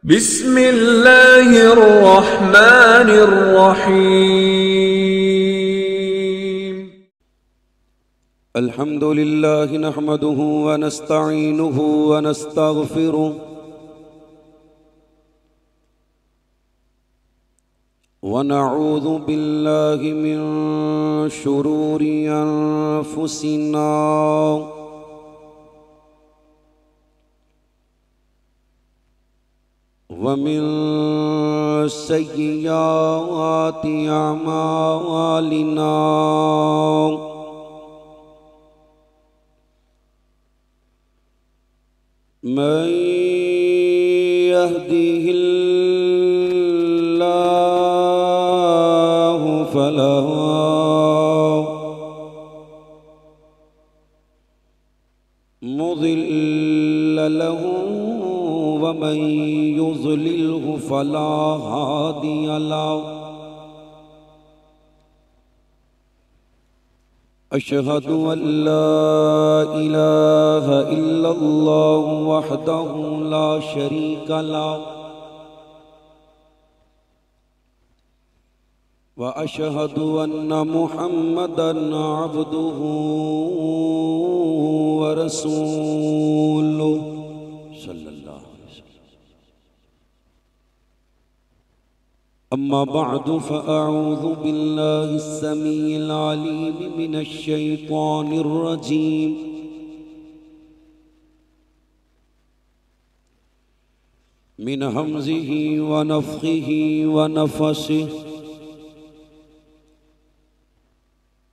बिस्मिल्लाहिर्रहमानिर्रहीम। अल्हम्दुलिल्लाहि नहमदुहु व नस्तईनुहु व नस्तगफिरुहु व नऊज़ु बिल्लाहि मिन शुरूरि अनफुसिना व मिन सय्यिआति अमालिना। मन यहदिहिल्लाहु फला मुदिल्ल लहु व मन युज़लिल्हु फला हादिय लहु। अशहदु अल्ला इलाहा इल्लल्लाहु वहदहु ला शरीका लहु व अशहदु अन्ना मुहम्मदन अब्दुहु व रसूलुहु सल्लल्लाहु अलैहि वसल्लम। अम्मा बअदु फ़अऊज़ु बिल्लाहि अस्समीइल अलीम मिनश शैतानिर रजीम। मिन हमज़िहि व नफ़्ख़िहि व नफ़सिहि।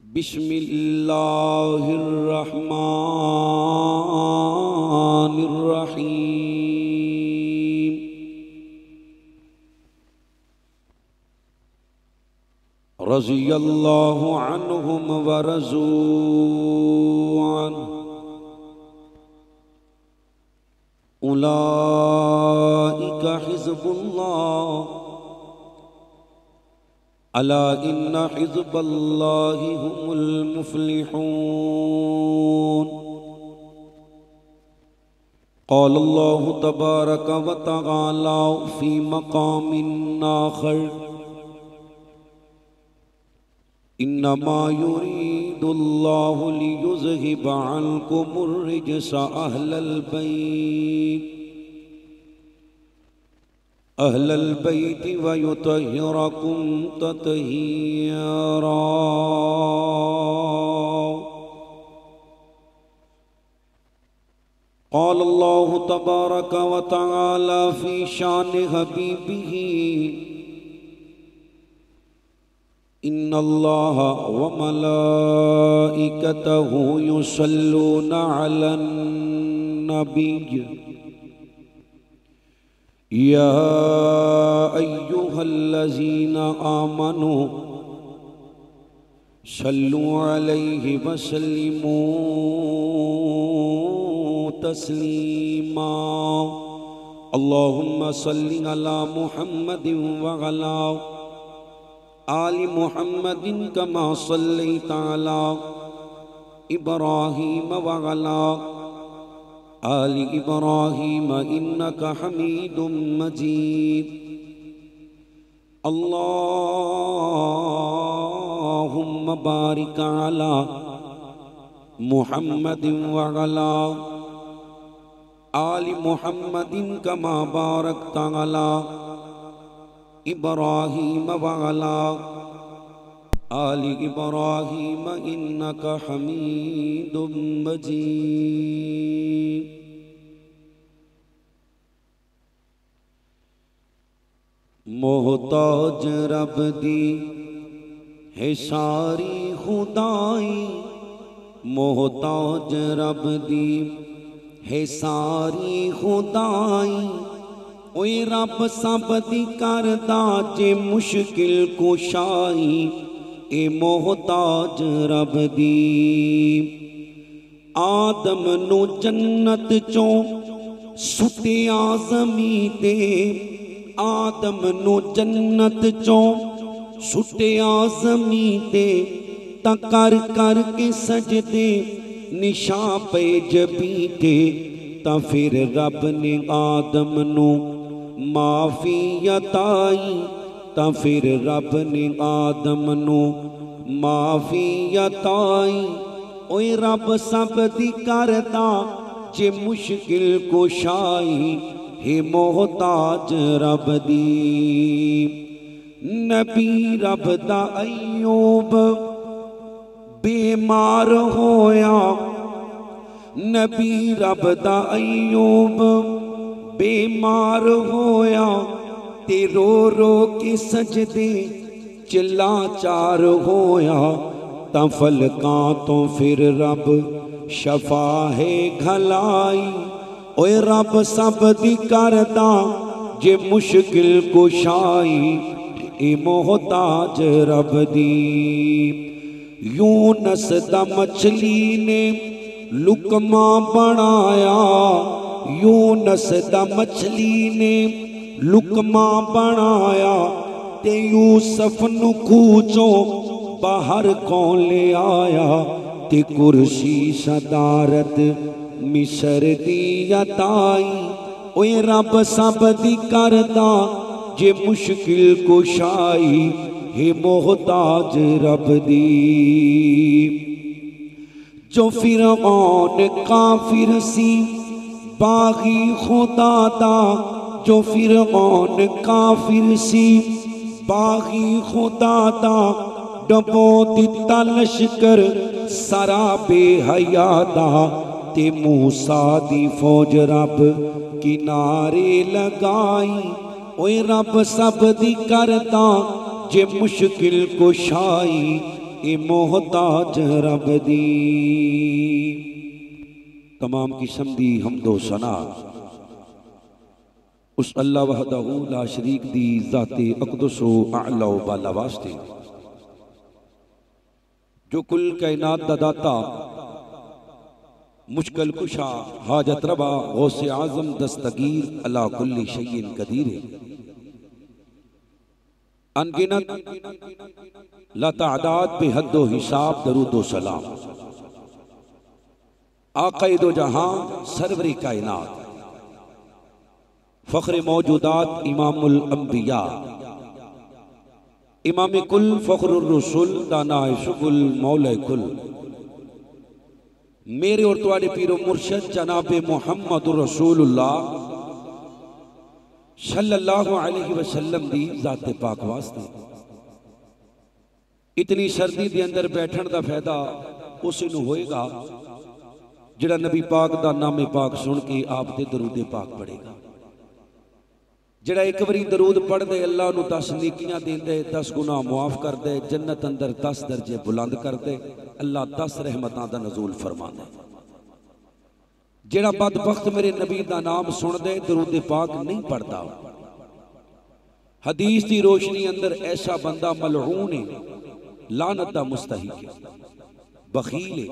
बिस्मिल्लाहिर्रहमानिर्रहीम। रज़ियल्लाहु अन्हुम व रज़ू अन्हु। उलाइका हिज़्बुल्लाह अला इन्ना हिज़्बल्लाहि हुमुल मुफ़्लिहून। क़ाल अल्लाहु तबारक व तआला फ़ी मक़ामिन आख़र। इन्नमा युरीदुल्लाहु लियुज़हिबा अन्कुमुर रिज्स अहलल बैत व युतहिरकुम तत्हीरा। क़ाल अल्लाहु तबारक व तआला फ़ी शान हबीबिही। इन्नल्लाहा व मलाइकतहु युसल्लूना अलन नबिय्य। या अय्युहल्लज़ीना आमनू सल्लू अलैहि व सल्लिमू तस्लीमा। अल्लाहुम्मा सल्लि अला मुहम्मदिन व अला आलि मुहम्मदिन कमा सल्लैता अला इब्राहीम व अला आलि इब्राहीम इन्नका हमीदुम मजीद। अल्लाहुम्मा बारिक अला मुहम्मदिन व अला आलि मुहम्मदिन कमा बारकता अला इब्राहीम व अला आलि इब्राहीम इन्नका हमीदुम मजीद। मोहताज रब दी है सारी खुदाई। मोहताज रब दी है सारी खुदाई। ओए रब सब दी करदा जे मुश्किल कुशाई। ए मोहताज रब दी आदम नू जन्नत चों सुटिया ज़मीं ते। आदम नू जन्नत चों सुटिया ज़मीं ते। ता कर कर के सजदे निशा पे जबी ते। ता फिर रब ने आदम नू माफ़ी यताई तां फिर रब ने आदम नू माफ़ी यताई। ओए रब सब दी करदा जे मुश्किल कुशाई हे मोहताज रब दी। नबी रब दा अय्यूब बीमार होया, नबी रब दा अय्यूब बीमार होया ते रो रो के सजदे चिल्ला चार होया। तां फलकां तो फिर रब शफा है घलाई। ओए रब सब दी करदा जे मुश्किल कुशाई ए मोहताज रब दी। यूनस दा मछली ने लुकमा बनाया, यूनस दा मछली ने लुकमा बनाया ते यूसुफ नु खूचों बाहर कौन ले आया। ते कुर्सी सदारत मिस्र दी यताई। ओए रब सब दी करदा जे मुश्किल कुशाई हे मोहताज रब दी। जो फिरऔन काफिर सी बागी खुदा दा, जो फिरऔन काफिर सी बागी खुदा दा डबो दिता लश्कर सारा बेहया दा। ते मूसा दी फौज रब किनारे लगाई। ओए रब सब दी करदा जे मुश्किल कुशाई ए मोहताज रब दी। तमाम किस्म दी हमदो सना उस अल्लाह वहदहू ला शरीक दी ज़ाते अक़दस व आला व बाला वास्ते जो कुल कायनात दा दाता मुश्किल कुशा हाजत रबा गौसे आज़म दस्तगीर अला कुल्ली शैइन कदीर है। अनगिनत लातादाद बेहद्दो हिसाब दरूदो सलाम आक़ाए दो जहां सरवरी कायनात फ़ख्र मौजूदात इमामुल अंबिया इमाम कुल फ़ख्रुर रसूल दानाए शुगुल मौला कुल मेरे और तुम्हारे पीरो मुर्शद जनाबे मुहम्मदुर रसूलुल्लाह सल्लल्लाहु अलैहि वसल्लम दी ज़ाते पाक वास्ते। इतनी सर्दी दे अंदर बैठन दा फायदा उस नूं होएगा जिहड़ा नबी पाक दा नामे पाक सुन के आप दे दरूदे पाक पढ़ेगा। जिहड़ा एक बारी दरूद पढ़ दे अल्लाह नूं 10 नेकियां देंदे, 10 गुनाह मुआफ कर दे, जन्नत अंदर 10 दर्जे बुलंद कर दे, अल्लाह 10 रहमतां दा नज़ूल फरमांदा। जिहड़ा बदबख्त मेरे नबी दा नाम सुन दे दरूद पाक नहीं पढ़ता, हदीस की रोशनी अंदर ऐसा बंदा मलऊन है, लानत दा मुस्तहिक है, बखील है।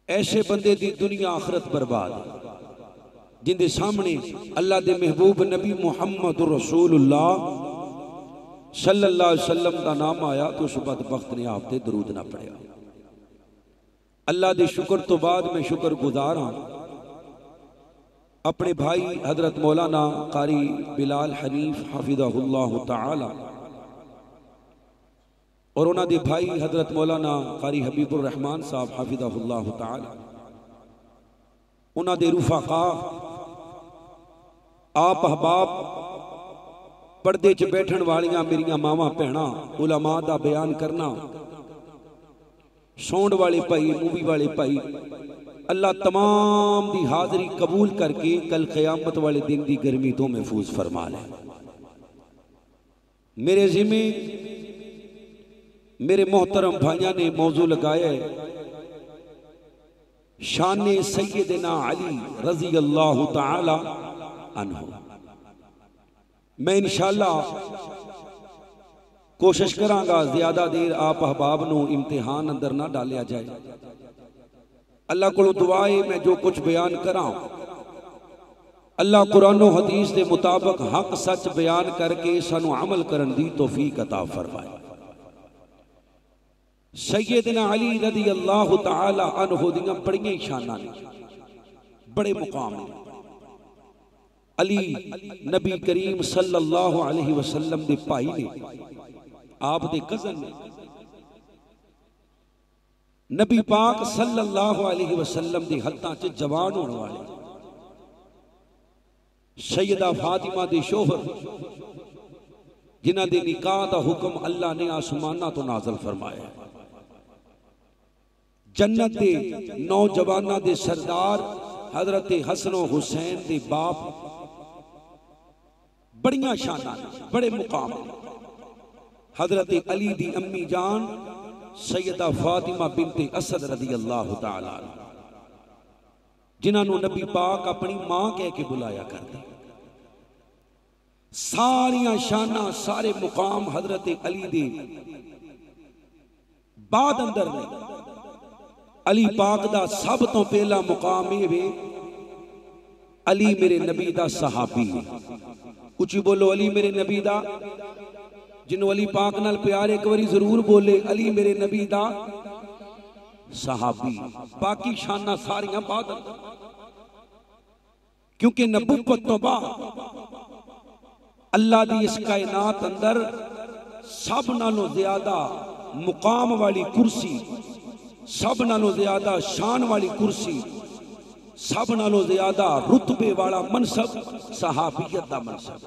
ऐसे बंदे दी दुनिया आखरत बर्बाद है जिंदे सामने अल्लाह दे महबूब नबी मुहम्मद रसूलुल्लाह सल्लल्लाहु अलैहि वसल्लम का नाम आया तो उस बदबख्त ने आप ते दरूद ना पढ़िया। अल्लाह दे शुक्र तो बाद मैं शुक्र गुजार हाँ अपने भाई हजरत मौलाना कारी बिलाल हनीफ हाफिज़हुल्लाह ताला और उन्होंने भाई हजरत मौलाना कारी हबीबुर रहमान साहब हाफिज़हुल्लाह ताला उन्होंने रुफाका आप अहबाब पर्दे च बैठन वालियां मेरियां मावां भैणां उलमा दा बयान करना, सौंड वाले भाई मूवी वाले भाई, अल्लाह तमाम दी हाजरी कबूल करके कल क़यामत वाले दिन की गर्मी तो महफूज फरमा ले। मेरे ज़िम्मे मेरे मोहतरम भाइयों ने मौजू लगाया है शान सैयदना अली रज़ी अल्लाह ताला अन्हु। मैं इंशाअल्लाह कोशिश करांगा ज्यादा देर आप अहबाब नूं इम्तिहान अंदर ना डालिया जाए। अल्लाह को दुआ है मैं जो कुछ बयान करा अल्लाह कुरान व हदीस के मुताबिक हक सच बयान करके सानू अमल करन दी तौफीक अता फरमाए। सैयदना अली रज़ी अल्लाह ताला अन्हु दियां बड़ियां शानां ने, बड़े मुकाम ने। अली नबी करीम सल्लल्लाहु अलैहि वसल्लम दे भाई ने, आप दे कज़न ने। नबी पाक सल्लल्लाहु अलैहि वसल्लम दे हत्थां च जवान होने वाले सैयदा फातिमा दे शोहर, जिन्हां दे निकाह दा हुक्म अल्लाह ने आसमानां तो नाज़िल फरमाया। जन्नत दे नौजवानां दे सरदार हजरत हसन और हुसैन दे बाप, बड़ियां शानां बड़े मुकाम। हजरत अली दी अम्मी जान सैयदा फातिमा बिनते असद रदी अल्लाह तआला, जिन्हां नूं नबी पाक अपनी मां कह के बुलाया करते। सारियां शानां सारे मुकाम हजरत अली दे बाद अंदर ने। अली पाक दा सब तो पहला मुकाम ये वे, अली मेरे नबी दा सहाबी है। उची बोलो अली मेरे नबी दा। जिन्हों अली पाक नाल प्यार एक बारी जरूर बोले, अली मेरे नबी दा सहाबी। बाकी शाना सारियां बाद, क्योंकि नबुव्वत तो बाद अल्लाह दी इस कायनात अंदर सब नालों ज्यादा मुकाम वाली कुर्सी, सब नालों ज्यादा शान वाली कुर्सी, सब नालों ज्यादा रुतबे वाला मनसब सहाबियत दा मनसब।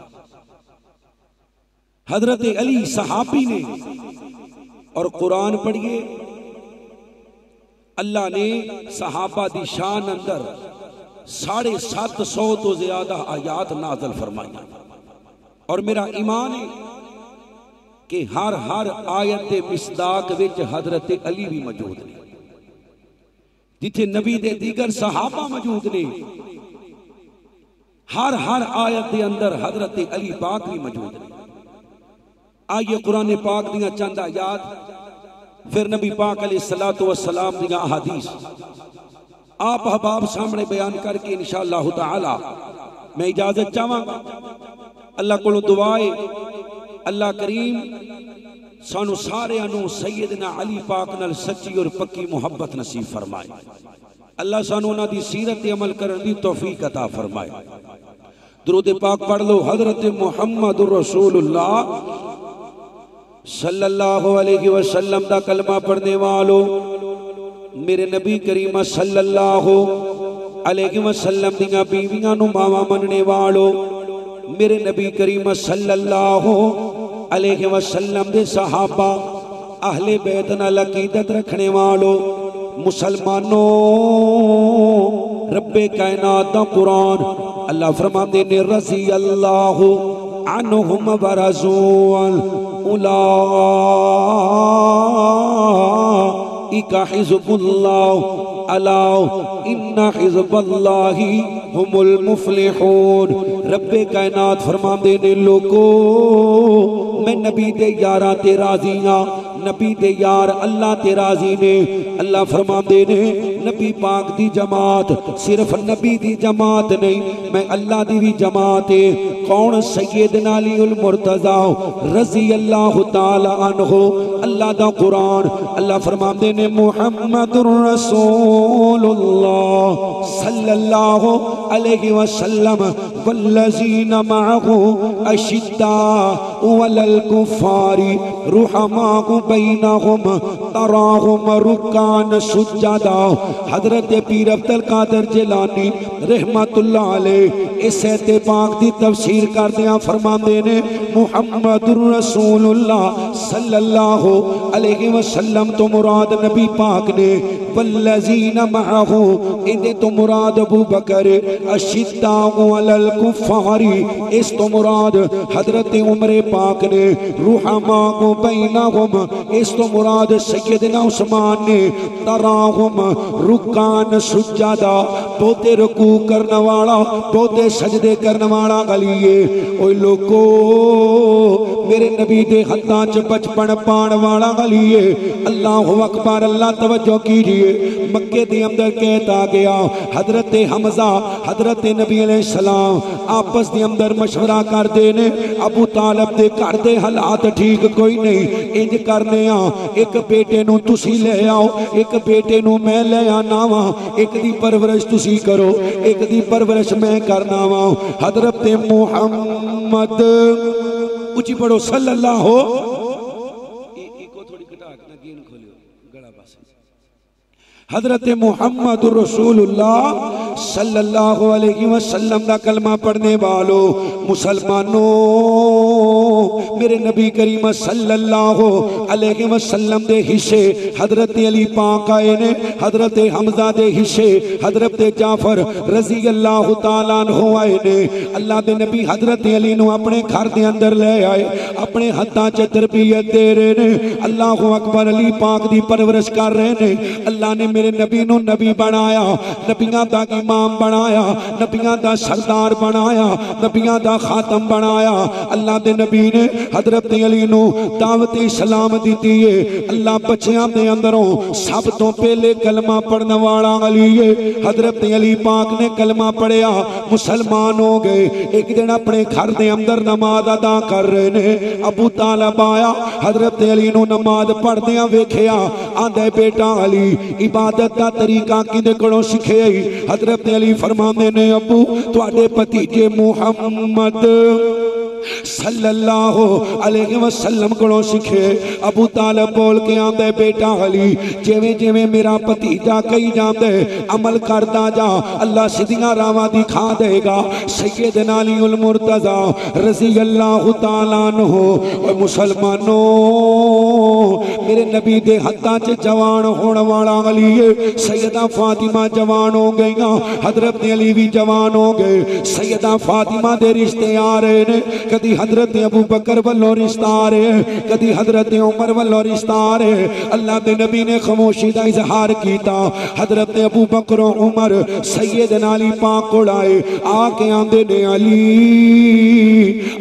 हजरत अली सहाबी ने। और कुरान पढ़िए, अल्लाह ने सहाबा दी शान अंदर 750 तो ज्यादा आयात नाज़िल फरमाई। और मेरा ईमान है कि हर हर आयत के मिसदाक विच हजरत अली भी मौजूद ने, जिथे नबी दे दीगर सहाबा मौजूद ने। हर हर आयत के अंदर हजरत अली पाक भी मौजूद ने। आइए कुरान पाक दियां चंद आयात, फिर नबी पाक अलैहिस्सलातु वस्सलाम दियां अहादीस आप अहबाब सामने बयान करके इंशाअल्लाह ताला मैं इजाजत चाहांगा। अल्लाह को दुआ है, अल्लाह करीम सानू सारियां नू सैयदना अली पाक नाल सच्ची और पक्की मुहब्बत नसीब फरमाए। अल्लाह सानू उन्हां दी सीरत ते अमल करन दी तौफीक अता फरमाए। दुरूद पाक पढ़ लो। हजरत मुहम्मदुर रसूलुल्लाह सल्लल्लाहु अलैहि वसल्लम दा कलमा पढ़ने वालों, मेरे नबी करीम सल्लल्लाहु अलैहि वसल्लम दियां बीवियां नू मावा मनने वालों, मेरे नबी करीम सल्लल्लाहु अलैहि वसल्लम दे सहाबा अहले बैत नाल अकीदत रखने वालों, मुसलमानों, रब्बे कायनात दा कुरान अल्लाह फरमाते ने रज़ी अल्लाहु अन्हुम व रज़ून उलाइका हिज़्बुल्लाह अला इन्ना हिज़्बल्लाहि हुमुल मुफ़्लिहून। रब्बे कायनात फरमाते ने लोगो, मैं नबी दे यारां ते राज़ी हां, नबी दे यार अल्लाह ते राज़ी ने। अल्लाह फरमाते ने नबी पाक दी जमात सिर्फ नबी दी जमात नहीं, मैं अल्लाह दी भी जमात है। कौन? सैयदना अलीउल मुर्तज़ा रज़ी अल्लाह ताला अन्हु। अल्लाह दा कुरान अल्लाह फरमाते ने मुहम्मदुर रसूलुल्लाह सल्लल्लाहु अलैहि वसल्लम वल्लज़ीना मअहु अशिद्दाउ अलल कुफ़ारी रुहमाउ बैनहुम तराहुम रुक्कान सुज्जदा। हजरत पीर अब्दुल कादिर जिलानी रहमतुल्लाह अलैह इस आयत पाक दी तफसीर करदियां फरमांदे ने मुहम्मदुर रसूलुल्लाह सल्लल्लाहु अलैहि वसल्लम तो मुराद नबी पाक ने, वल्लज़ीना मअहु इनदे तो मुराद अबू बकर, अशिद्दाउ अलल कुफ़ारी इस तो मुराद हजरत उमर पाक ने, रुहमाउ बैनहुम इस तो मुराद सैयदना उस्मान ने, तराहुम रुकान सुज्जदा पोते रुकू करने वाला पोते सजदे करने वाला गलिए। ओए लोगो, मेरे नबी दे हत्थां च बचपन पाण वाला गलिए। अल्लाहु अकबर, अल्लाह तवज्जो कीजिए। है। मक्के के अंदर कैद आ गया। हजरत हमजा हजरत नबी अलैहिस्सलाम आपस के अंदर मशवरा करते ने, अबू तालिब के घर के हालात ठीक कोई नहीं, इंज करने आ एक बेटे नूं तुसी ले आओ, एक बेटे नूं मैं ले आना वा, एक दी परवरिश तुसी करो, एक दी परवरिश मैं करना वा। हजरत मुहम्मद उची पढ़ो सल्लल्लाहु हजरत मुहम्मद रसूलुल्लाह सल्लल्लाहु अलैहि वसल्लम दा कलमा पढ़ने वालों मुसलमानों, मेरे नबी करीम सल्लल्लाहु अलैहि वसल्लम दे हिस्से हजरत अली पाक आए ने, हजरत हमजा दे हिस्से हजरत जाफर रजी अल्लाह तआला अन्हु आए ने। अल्लाह दे नबी हजरत अली नूं अपने घर दे अंदर ले आए, अपने हत्थां च तरबियत दे रहे ने। अल्लाहु अकबर, अली पाक दी परवरिश कर रहे ने। अल्लाह ने मेरे नबी नूं नबी बनाया, नबियां दा इमाम बनाया, नबियां दा सरदार बनाया, नबियां दा खातम बनाया। अल्लाह दे नबी ने हजरत अली नूं दावत इस्लाम दी है। अल्लाह बच्चियां दे अंदरों सब तो पहले कलमा पढ़ने वाला अली है। हजरत अली पाक ने कलमा पढ़िया, मुसलमान हो गए। एक दिन अपने घर दे अंदर नमाज अदा कर रहे ने, अबू तालिब आया, हजरत अली नूं नमाज पढ़दियां वेखिया, आंदे बेटा अली इबादत दा तरीका किदे कोलों सिखे? हजरत अली फरमांदे ने अबू तुहाडे भतीजे मुहम्मद सल्लल्लाहु अलैहि वसल्लम कोलों सीखे। अबू तालिब बोल के आंदे बेटा अली जिवें जिवें मेरा भतीजा कही जांदे अमल करदा जा, अल्लाह सीधियां रावां दिखा देगा। सैयदना अलीउल मुर्तज़ा रज़ी अल्लाह तआला अन्हु। मुसलमानों, मेरे नबी दे हत्थां च जवान होने वाला अली है। सैयदा फातिमा जवान हो गईयां, हजरत अली भी जवान हो गए। सैयदा फातिमा दे रिश्ते आ रहे ने, कदी हजरत अबू बकर वालों रिश्ता आ रहे, कदी हजरत उमर वालों रिश्ता आ रहे। अल्लाह के नबी ने खामोशी का इजहार किया। हजरत अबू बकर उमर सैयदना अली पाक को आए, आके आंदे ने अली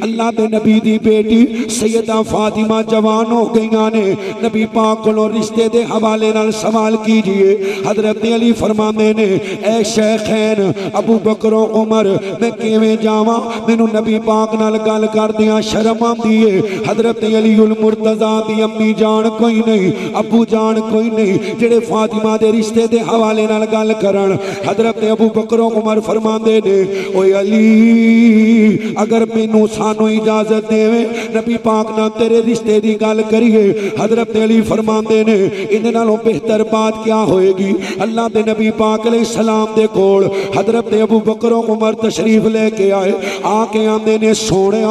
अल्लाह के नबी दी बेटी सैयदा फातिमा जवान हो गई ने, नबी पाक को रिश्ते के हवाले नाल सवाल कीजिए। हजरत अली फरमाते ने ऐ शेखैन अबू बकर उमर मैं किवें जावां, मैनू नबी पाक नाल गल करदियां शर्म आंदी है। हजरत अलीउल मुर्तज़ा दी अम्मी जान कोई नहीं, अबू जान कोई नहीं जेड़े फातिमा दे रिश्ते दे हवाले नाल गल करन। हजरत अबू बकर उमर फरमांदे ने ओए अली अगर मैनू सानू इजाजत देवे नबी पाक नाल तेरे रिश्ते दी गल करिए। हजरत अली फरमांदे ने इहदे नालों बेहतर बात क्या होएगी। अल्लाह दे नबी पाक अलैहि सलाम दे कोल हजरत अबू बकर उमर तशरीफ लेके आए, आके आंदे ने सोने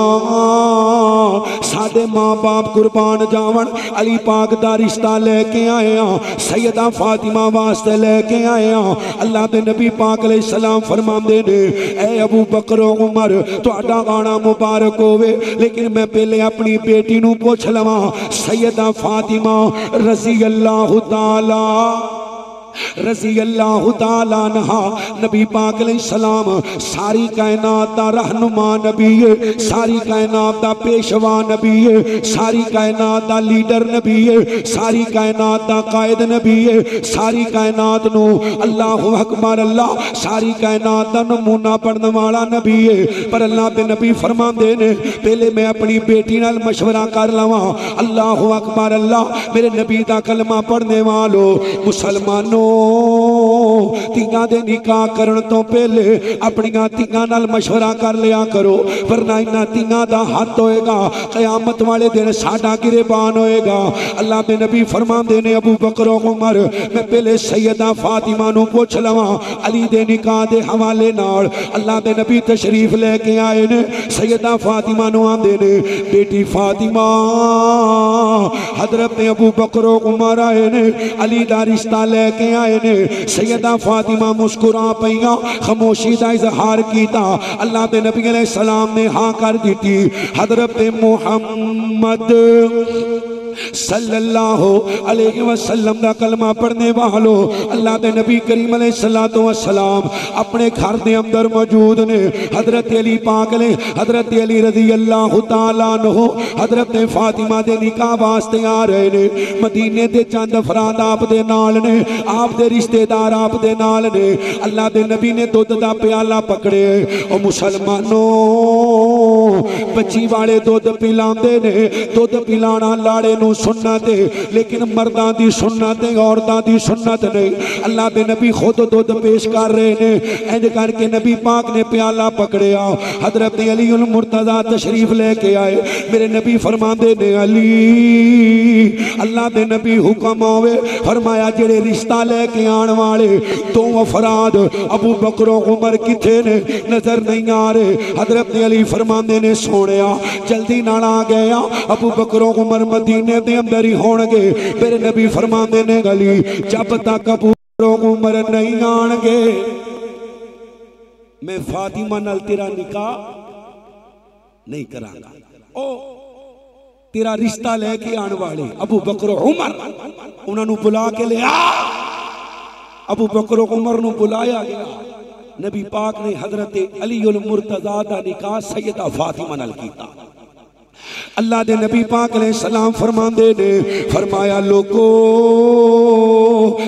साडे माँ बाप कुर्बान जावन, अली पाक दा रिश्ता लेके आए हैं, सैयदा फातिमा वास्ते लेके आए हैं। अल्लाह दे नबी पाक अलैहि सलाम फरमांदे ने ऐ अबू बकर उमर तुहाडा गाना मुबारक होवे, लेकिन मैं पहले अपनी बेटी नूं पुछ लवां सैयदा फातिमा रज़ी अल्लाह तआला रज़ी अल्लाह तआला अन्हा नबी पाक अलैहि सलाम सारी कायनात दा रहनुमा नबी है, सारी कायनात दा पेशवा नबी है, सारी कायनात दा लीडर नबी है, सारी कायनात दा कायद नबी है, सारी कायनात नू अल्लाहु अकबर अल्लाह सारी कायनात दा नमूना पढ़ने वाला नबी है। पर अल्लाह दे नबी फरमांदे ने पहले मैं अपनी बेटी नाल मशवरा कर लवां। अल्लाहु अकबर अल्लाह मेरे नबी दा कलमा पढ़ने वालों मुसलमानों, तियां दे निकाह करन तो पहले अपनियां तियां नाल मशवरा कर लिया करो, वरना इन्हां तियां दा हथ होएगा कयामत वाले दिन साडा गिरेबान होएगा। अल्लाह दे नबी फरमांदे ने अबू बकर उमर मैं पहले सैयदा फातिमा नूं पुछ लवां अली दे निकाह दे हवाले नाल। अल्लाह दे नबी तशरीफ लेके आए ने, सैयदा फातिमा नूं आंदे ने बेटी फातिमा हजरत अबू बकर उमर आए ने, अली दा रिश्ता लेके आए ने। सैयदा फातिमा मुस्कुरा पईयां, खामोशी का इजहार किया। अल्लाह के नबी अलैहि सलाम ने हाँ कर दी। हजरत मुहम्मद सल्लल्लाहु अलैहि वसल्लम दा कलमा पढ़ने वालों, अल्लाह दे नबी करीम अलैहिस्सलातु वस्सलाम अपने घर दे अंदर मौजूद ने। हजरत अली पाक ने, हजरत अली रज़ी अल्लाह तआला अन्हु हजरत फातिमा दे निकाह वास्ते आ रहे ने। मदीने दे चंद अफराद आप दे नाल ने, आप दे रिश्तेदार आप दे नाल ने। अल्लाह दे नबी ने दुध दा प्याला पकड़े। ओ मुसलमानों, बच्ची वाले दुध पिलांदे ने। दुध पिलाना लाड़े नूं सुन्नत है, लेकिन मर्दां दी सुन्नत है, औरतां दी सुन्नत नहीं। अल्लाह दे नबी खुद दुध पेश कर रहे ने। इंज करके नबी पाक ने प्याला पकड़िया। हजरत अली उल मुर्तजा तशरीफ लेके आए। मेरे नबी फरमांदे ने, अली, अल्लाह दे नबी हुक्म आवे, फरमाया जेड़े रिश्ता लेके आने वाले दो अफराद अबू बकर उमर किथे ने, नजर नहीं आ रहे। हजरत अली फरमांदे ने, सोनिया जल्दी नाल आ गया, अबू बकर उमर मदीने दे अंदर ही होणगे। मेरे नबी फरमांदे ने, अली जब तक अबू बकर उमर नहीं आणगे मैं फातिमा नाल तेरा निकाह नहीं करांगा। ओ तेरा रिश्ता लेके आने वाले अबू बकर उमर, उन्होंने बुला के ले आ। अबू बकर उमर नूं बुलाया गया। नबी पाक ने हजरत अली उल मुर्तजा दा निकाह सैयदा फातिमा नाल कीता। अल्लाह दे नबी पाक ने सलाम फरमांदे ने, फरमाया लोगो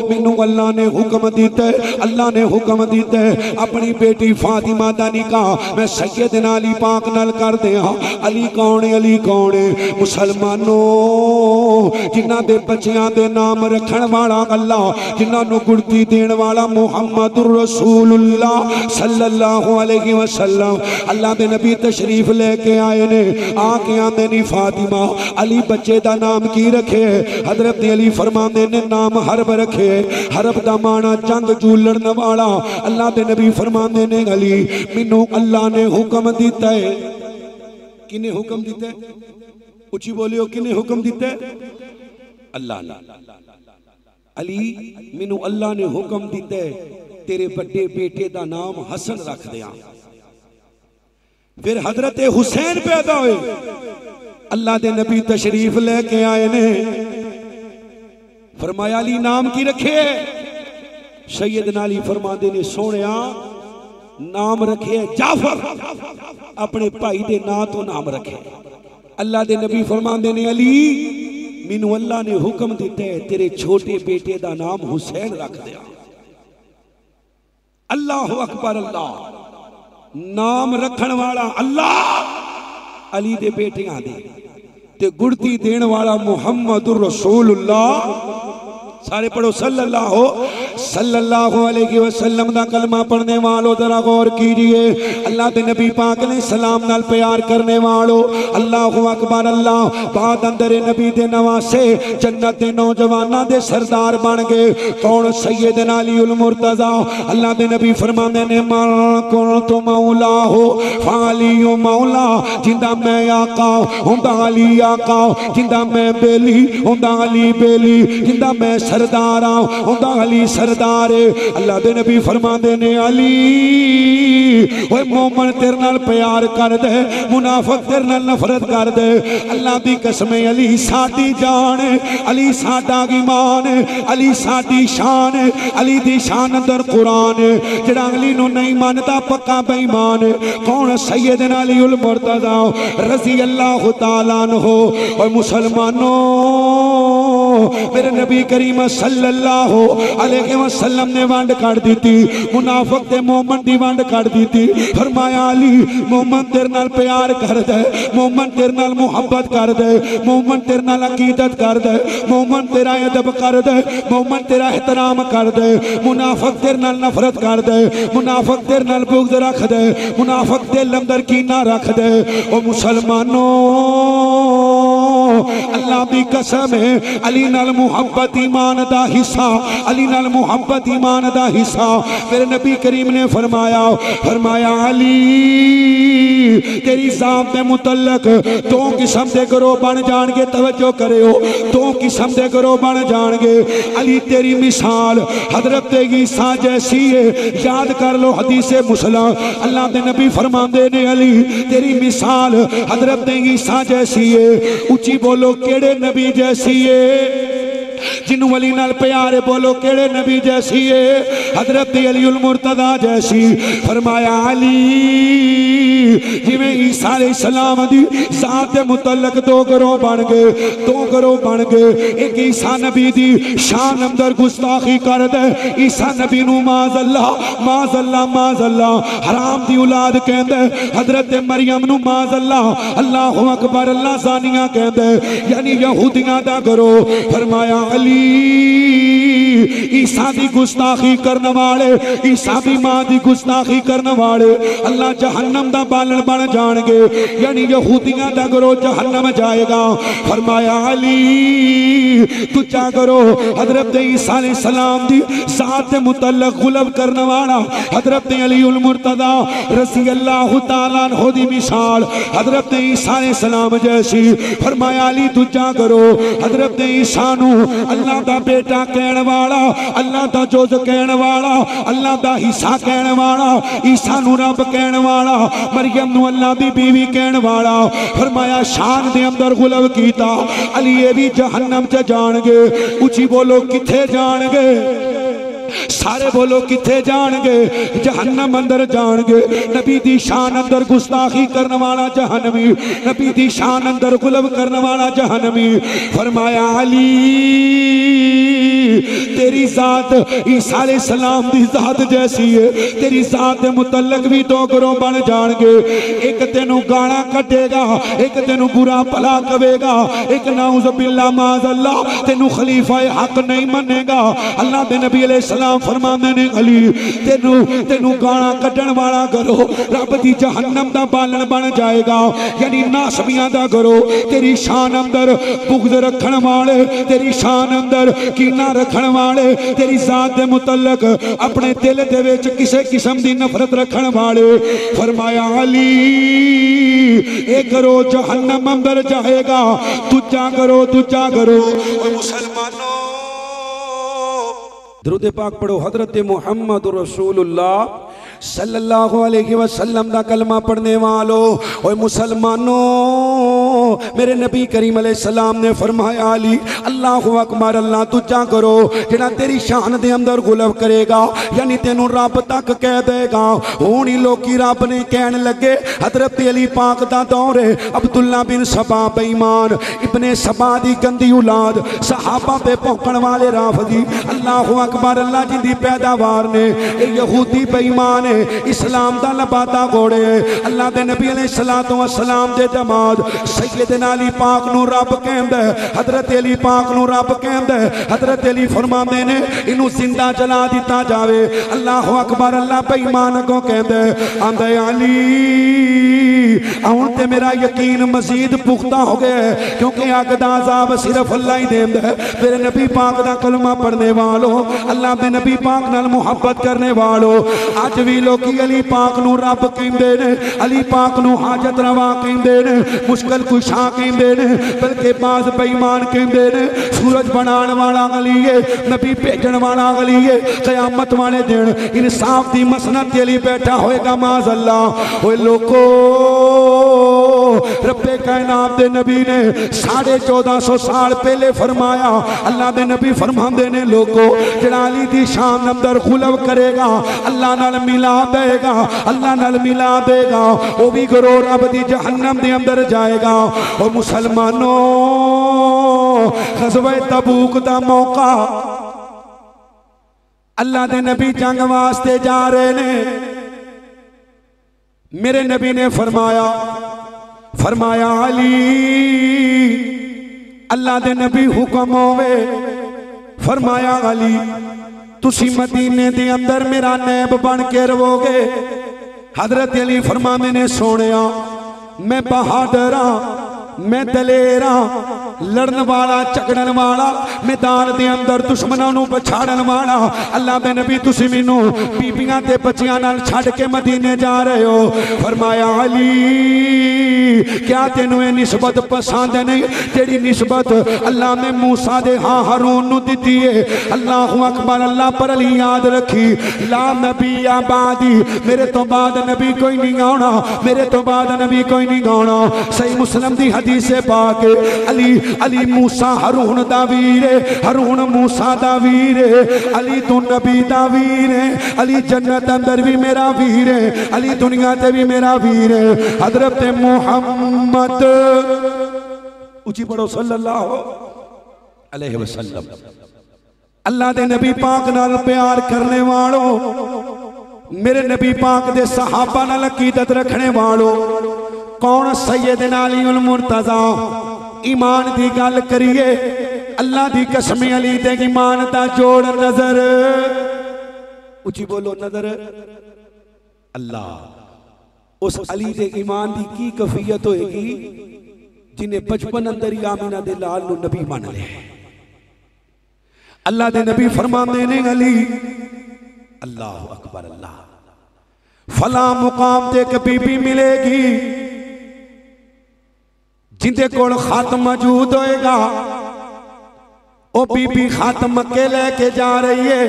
मैनू अल्लाह ने हुक्म दिता है, अल्लाह ने हुक्म दिता है अपनी बेटी फातिमा दा निकाह मैं सैयदना अली पाक नाल कर दिया। अली कौन है? अली कौन है? मुसलमानों, जिन्हां दे बच्चियां दे नाम रखण वाला अल्लाह, जिन्हां नूं गुड़ती देण वाला मुहम्मदुर रसूलुल्लाह सल्लल्लाहु अलैहि वसल्लम। अल्लाह दे नबी तशरीफ लेके आए ने। आके आंदे नी, फातिमा अली बच्चे दा नाम की रखे? हजरत अली फरमांदे ने, नाम हरब रखे। हरब दा माना जंग जू लड़न वाला। अल्लाह दे नबी फरमांदे ने, अली मैनू अल्लाह ने हुक्म दिता है। किने हुक्म दिता है? उची बोलियो, किने हुक्म दिता है? अल्लाह ने। अली मैनू अल्लाह ने हुक्म दिता है तेरे बड़े बेटे दा नाम हसन रख दिया। फिर हजरत हुसैन पैदा हुए। अल्लाह दे नबी तशरीफ लेके आए ने। फरमाया अली नाम की रखे? सैयदना अली फरमाते ने, सोनिया नाम रखे जाफर, अपने भाई दे नाम तो नाम रखे। अल्लाह दे नबी फरमाते ने, अली मैनू अल्लाह ने हुक्म दिता है तेरे छोटे बेटे दा नाम हुसैन रख दिया। अल्लाह अकबर। अल्लाह नाम रखण वाला अल्लाह, अली दे बेटियां दे ते गुड़ती देण वाला मुहम्मदुर रसूलुल्लाह। सारे पढ़ो सल्लल्लाहु अलैहि वसल्लम दा कलमा पढ़ने वालों जरा गौर कीजिए। अल्लाह के नबी पाक ने सलाम नाल प्यार करने वालों, अल्लाहु अकबर। अल्लाह बाद अंदर नबी दे नवासे जन्नत दे नौजवाना दे सरदार बन गए। कौन? सैयदना अली उल मुर्तजा। अल्लाह के नबी फरमांदे ने, मान कुंतु मौला हो फालियो मौला, जिंदा मैं आका हुंदा अली आका, जिंदा मैं बेली हुंदा अली बेली, जिंदा मैं सरदार हुंदा अली सरदार। अल्लाह दे नबी फरमांदे ने, अली ओए मोमन तेरे नाल प्यार कर दे, मुनाफिक तेरे नाल नफरत कर दे। अल्लाह दी कसम, अली साडी जान, अली साडा ईमान, अली साडी शान, अली दी शान अंदर कुरान। जेड़ा अली नूं नहीं मानदा पक्का बेईमान। कौन? सैयदना अली उल मुर्तजा रज़ी अल्लाह तआला अन्हु। और मुसलमानों, मेरे नबी करीम सल्लल्लाहु अलैहि वसल्लम ने वंड कर दी थी, मुनाफिक ते मोमन दी वंड कर दी थी। फरमाया अली मोमन तेरे नाल प्यार कर दे, मोमन तेरे नाल मुहब्बत कर दे, मोमन तेरे नाल अकीदत कर दे, मोमन तेरा अदब कर दे, मोमन तेरा एहतराम कर दे। मुनाफिक तेरे नाल नफरत कर दे, मुनाफिक तेरे नाल बुग़्ज़ रख दे, मुनाफिक दिल अंदर कीना रख दे। ओ मुसलमानों, अल्लाह दी कसम है, अली नाल मुहब्बत ईमान दा हिस्सा, अली नाल मुहब्बत ईमान दा हिस्सा। मेरे नबी करीम ने फरमाया, फरमाया अली तेरी जात दे मुतल्लक दो किस्म दे गरोह बन जाणगे। तवज्जो करियो, दो किस्म दे गरोह बन जाणगे। अली तेरी मिसाल हजरत ईसा जैसी है। याद कर लो हदीसे मुसलम, अल्लाह दे नबी फरमांदे ने, अली तेरी मिसाल हजरत ईसा जैसी है। उची बोलो केड़े नबी जैसी है? जिन्हों अली नाल प्यार है बोलो केड़े नबी जैसी है? हजरत अली उल मुर्तदा जैसी। फरमाया अली जिवें ईसा अलैहिस्सलाम दी जात दे मुतल्लक दो गरोह बन गए, दो गरोह बन गए। एक ईसा नबी दी शान अंदर गुस्ताखी कर दे, ईसा नबी नू माज़अल्लाह माज़अल्लाह माज़अल्लाह हराम दी औलाद कहंदे, हजरत मरियम नू माज़अल्लाह अल्लाहु अकबर अल्लाह ज़ानिया कहंदे, यानी यहूदियां दा गरोह। फरमाया अली ईसा दी गुस्ताखी करने वाले, ईसा दी मां दी गुस्ताखी करने वाले अल्लाह जहन्नम दा बालन बन जाएंगे, यानी यहूदियां दा गरोह जहन्नम जाएगा। फरमाया अली तू क्या करो? हजरत ईसा अलैहिस्सलाम दी जात दे मुतल्लक गुलब करने वाला हजरत अली उल मुर्तदा रज़ी अल्लाह तआला अन्हु दी मिसाल हजरत ईसा अलैहिस्सलाम जैसी। फरमाया अली तू क्या करो? हजरत ईसा नू अल्लाह दा बेटा कहने वाला, अल्लाह दा जोज कहने वाला, अल्लाह दा हिस्सा कहने वाला, ईसा नू रब कहने वाला, मरियम नू अल्लाह दी बीवी कहने वाला। फरमाया शान दे अंदर गुलब कीता। अली ये भी जहन्नम च जाणगे। उची बोलो किथे जाणगे? सारे बोलो किथे जाणगे? जहन्नम अंदर जाणगे। नबी दी शान अंदर गुस्ताखी करने वाला जहन्नमी, नबी दी शान अंदर गुलब करने वाला जहन्नमी। फरमाया अली तेरी जात ईसा अलैहिस्सलाम दी जात जैसी है, तेरी जात दे मुतल्लक भी दो गरोह बन जाणगे। एक तेनू गाना कटेगा, एक तेनू बुरा भला कवेगा, एक नाउज़ बिल्लाह माज़अल्लाह तेनू खलीफा हक नहीं मनेगा। अल्लाह दे नबी अलैहिस्सलाम फरमांदे ने अली तेनू गाना कटण वाला गरोह रब दी जहन्नम दा बालन बन जाएगा, यानी नासबियां दा गरोह। तेरी शान अंदर बुग़्ज़ रखण वाले, तेरी शान अंदर कीना रखण वाले, तेरी जात दे मुतल्लक अपने दिल दे विच किसी किस्म दी नफरत रखण वाले। फरमाया अली एक गरोह जहन्नम अंदर जाएगा। तुझा करो तुझा करो। मुसलमानों दरूद पाक पढ़ो। हजरत मुहम्मद रसूलुल्लाह सल्लल्लाहु अलैहि वसल्लम दा कलमा पढ़ने वालों, ओए मुसलमानों मेरे नबी करीम अलैहिस्सलाम ने फरमाया अली अल्लाहु अकबर अल्लाह तुझा करो जेड़ा तेरी शान दे अंदर गुलब करेगा, यानी तेनू रब तक कह देगा। हुण ही लोकी रब ने कहन लगे हजरत अली पाक दा दौर है, अब्दुल्ला बिन सबा बेईमान इब्ने सबा दी गंदी औलाद सहाबा पे भौंकण वाले राफदी अल्लाहु अकबर अल्लाह जिंदी पैदावार ने यहूदी बेईमान इस्लाम दा लबादा घोड़े। अल्लाह दे नबी अलैहिस्सलातु वस्सलाम दे जमात सैयदना अली पाक नू रब कहंदा है, हजरत अली पाक नू रब कहंदा है। हजरत अली फरमांदे ने इनू जिंदा जला दिता जावे। अल्लाह अकबर अल्लाह बेईमान को कहंदा है आंदा अली हुण ते मेरा यकीन मजीद पुख्ता हो गया है, क्योंकि अग दा अज़ाब सिर्फ अल्लाह ही देंदा है। मेरे नबी पाक दा कलमा पढ़ने वालों, अल्लाह दे नबी पाक नाल मुहब्बत करने वालों, अज भी लोकी अली पाक नू रब कहंदे ने, अली पाक नू हाजत रवा कहंदे ने, मुश्किल कुशा कहंदे ने, बल्कि बाज बेईमान कहंदे ने सूरज बनाने वाला अली है, नबी भेजण वाला अली है। क़यामत वाले दिन इंसाफ दी मसनद ते अली बैठा होएगा माज़अल्लाह। ओए लोको रब्बे कायनात दे नबी ने 1450 साल पहले फरमाया। अल्लाह दे नबी फरमांदे ने लोगो जेड़ा अली दी शान अंदर गुलब करेगा अल्लाह नाल मिला देगा, अल्लाह नाल मिला देगा, वो भी गरोह रब दी जहन्नम दे अंदर जाएगा। और मुसलमानों ग़ज़वा तबूक दा मौका अल्लाह दे नबी जंग वास्ते जा रहे ने। मेरे नबी ने फरमाया अली अल्लाह दे नबी हुक्म होवे, फरमाया अली तुसी मदीने दे अंदर मेरा नैब बन के रहोगे। हजरत अली फरमाने ने सोनिया मैं बहादुर हाँ, मैं दलेर हाँ, लड़न वाला झगड़न वाला, मैदान दे अंदर दुश्मनों नू पछाड़न वाला। अल्लाह दे नबी तुसी मैनू बीबियां ते बच्चियां नाल छड्ड के मदीने जा रहे हो। फरमाया अली क्या तेनों ये निस्बत पसंद नहीं तेरी निस्बत अल्लाह ने मूसा दे हाँ हारून नू दिती है। अल्लाहु अकबर। अल्लाह पर अली याद रखी ला नबी आबादी मेरे तो बाद नबी कोई नहीं आना मेरे तो बाद नबी कोई नहीं आना। सही मुस्लिम दी हदीस पाक अली अली मूसा हारून दा वीर है हारून मूसा दा वीर है अली तू नबी दा वीर है अली जन्नत अंदर भी मेरा वीर है अली दुनिया ते भी मेरा वीर है। हजरत मुहम्मद ऊंची पढ़ो सल्लल्लाहु अलैहि वसल्लम। अल्लाह दे नबी पाक नाल प्यार करने वालों मेरे नबी पाक दे सहाबा नाल अकीदत रखने वालों कौन सैयदना अली उल मुर्तजा ईमान दी गल करिए अल्लाह दी कसम अली दे ईमान दा जोड़ नजर ऊंची बोलो नजर अल्लाह उस अली दे ईमान दी की कफियत होएगी जिन्हें बचपन अंदर ही आमिना दे लाल नू नबी मान लिया। अल्लाह दे नबी फरमाते ने अली अल्लाह अकबर अल्लाह फला मुकाम ते एक बीबी मिलेगी जिंदे कोल खत मौजूद होएगा ओ बीबी खत मक्के लेके जा रही है।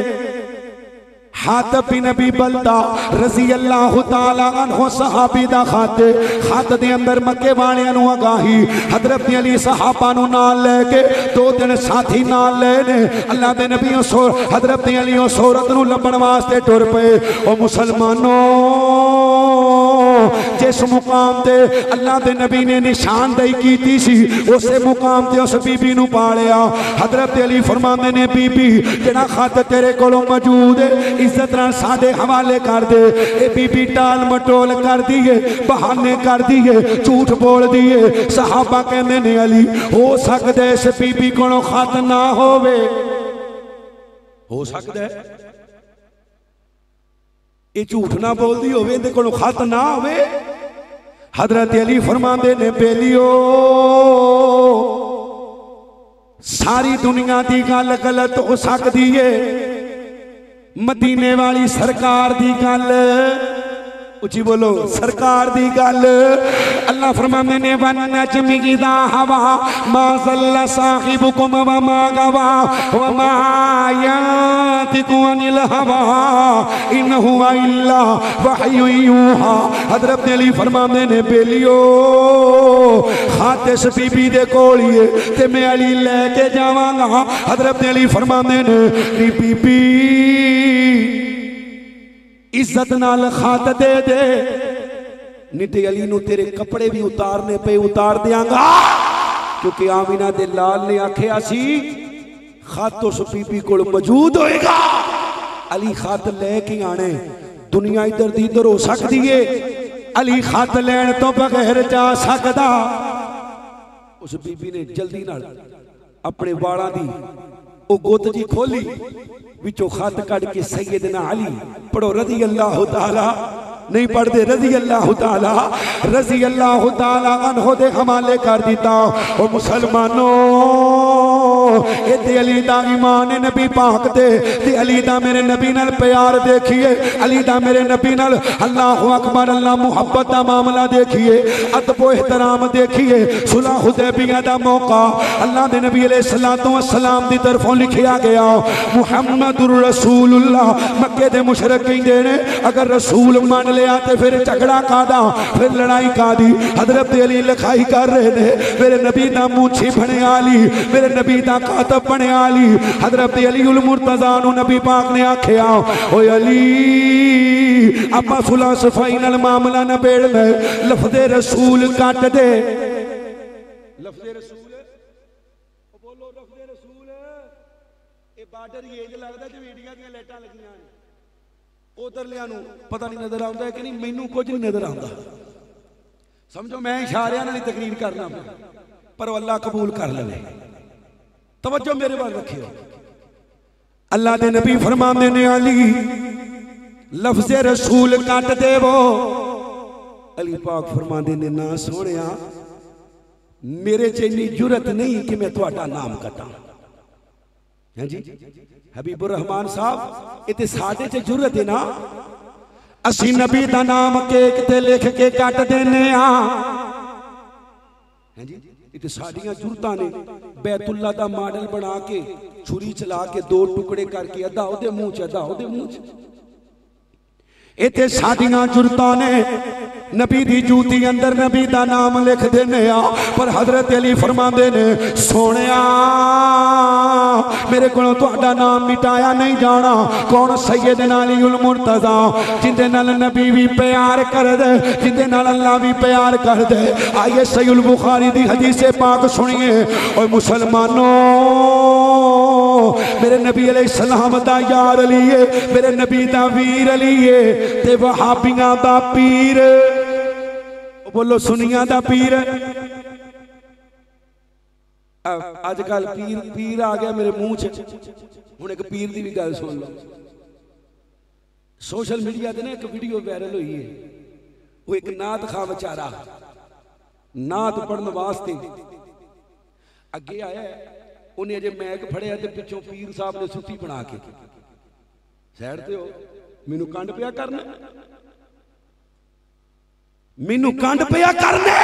हातिब बिन अबी बल्ता रज़ी अल्लाह तआला अन्हु सहाबी दा खत दे अंदर मक्के वालियां नू आगाही हजरत अली सहाबा नू नाल लेके दो दिन साथी नाल ले ने अल्लाह दे नबी हजरत अली उस औरत नू लभण वास्ते टुर पे। ओ मुसलमानों जिस मुकाम ते अल्लाह दे नबी ने निशानदेही कीती सी उसे मुकाम ते उस बीबी नू पालिया। हजरत अली फरमांदे ने बीबी जेड़ा खत तेरे कोलों मौजूद है इज्जत नाल साडे हवाले कर दे। ए बीबी टाल मटोल कर दी है बहाने कर दी है झूठ बोल दी है। सहाबा कहंदे ने अली हो सकदा है इस बीबी कोलों खत ना होवे हो सकदा है ये झूठ ना बोलती होवे इहदे कोलों खत ना होवे। हजरत अली फरमांदे ने बेलियो सारी दुनिया की गल गलत हो सकती है मदीने वाली सरकार दी गल उची बोलो सरकार दी गल अल्लाह फरमाते ने वन नजमी इज़ा हवा मा ज़ल्ला साहिबुकुम व मा गवा व मा यंतिकु अनिल हवा इन हुवा इल्ला वहयु यूहा। हजरत अली फरमाते ने बेलियो खाते इस बीबी दे कोल ही ते मैं अली लेके जावांगा। हजरत अली फरमाते ने बीबी इज्जत नाल खत दे दे निते अली नू तेरे कपड़े भी उतारने पे उतार दियांगा क्योंकि आमिना दे लाल ने आखिया सी खत उस बीबी कोल मौजूद होएगा। अली खत लेके आने दुनिया इधर दी इधर हो सकती है अली खत लैन तो बगैर जा सकदा। उस बीबी ने जल्दी नाल अपने वालों दी ओ गुत जी खोली विचों खत कट के सैयदना अली पढ़ो रज़ी अल्लाह तआला नहीं पढ़ते रज़ी अल्लाह तआला अन्हु दे हवाले कर दिता। ओ मुसलमानों इत्थे अली दा ईमान है नबी पाक ते अली दा मेरे नबी नाल प्यार देखिए अली दा मेरे नबी नाल अल्लाहु अकबर अल्लाह मुहब्बत दा मामला देखिए अदब व एहतराम देखिए। सुलह हुदैबिया दा मौका अल्लाह दे नबी अलैहिस्सलातु वस्सलाम दी तरफों लिखिया गया मुहम्मदुर रसूलुल्लाह। मक्के दे मुशरिक कहंदे ने अगर रसूल मान लिया तो फिर झगड़ा कादा फिर लड़ाई कादी। हजरत अली लिखाई कर रहे ने मेरे नबी दा मूछी बने आली मेरे नबी दा कातब बने आली। हजरत अली उल मुर्तजा नू नबी पाक ने आखिया ओ अली अपा सुलह सफाई नाल मामला नबेड़ ले लफ्ज़े रसूल कट दे लफ्ज़े रसूल बोलो लफ्ज़े रसूल ए बार्डर ही इंज लगदा जिवें इंडिया दी लाइटां लगियां ने उधर लिया पता नहीं नजर आता है कि नहीं मैनू कुछ नहीं नजर आता समझो मैं इशारियां नाल तकरीर करना पर अल्लाह कबूल कर ले। तवज्जो मेरे वाल रखियो अल्लाह दे नबी फरमाते ने अली लफ्ज़े रसूल कट देवो। अली पाक फरमाते ने ना सोहणिया मेरे च इन्नी जुरत नहीं कि मैं तुहाडा नाम कटां है जी हबीबुर रहमान साहब इते साडे च जुरत है ना असी नबी दा नाम केक ते लिख के कट देने आ हैं जी। इत्थे साडियां जुरतां ने बैतुल्ला दा मॉडल बना के छुरी चला के दो टुकड़े करके अद्धा ओदे मुंह च अद्धा ओदे मुंह च। इत्थे साडियां जुरतां ने नबी दी जूती अंदर नबी दा नाम लिख देने आ, पर हजरत अली फरमांदे ने सोनिया मेरे कोलों तुहाडा नाम मिटाया नहीं जाना। कौन? सैयदना अलीउल मुर्तज़ा, जिंदे नाल नबी भी प्यार कर दे, जिंदे नाल अल्लाह भी प्यार कर दे। आइए सहीहुल बुखारी दी हदीस पाक सुनिए। और मुसलमानों मेरे नबी अलैहिस्सलाम दा यार अली है, मेरे नबी दा वीर अली है, ते वहाबियां दा पीर, बोलो सुनिया दा पीर। अजकल पीर पीर आ गया मेरे मुंह च। हुण एक पीर दी भी गल सुन लो। सोशल मीडिया ते ना एक वीडियो वायरल हुई है, वो एक नात खां बेचारा नात पढ़ने वास्ते अगे आया, उन्हें अजे मैक फड़िया ते पिछों पीर साहब ने सुती बना के सैड ते हो, मैनू कंड पिया करना, मैनू कंड पिया करने,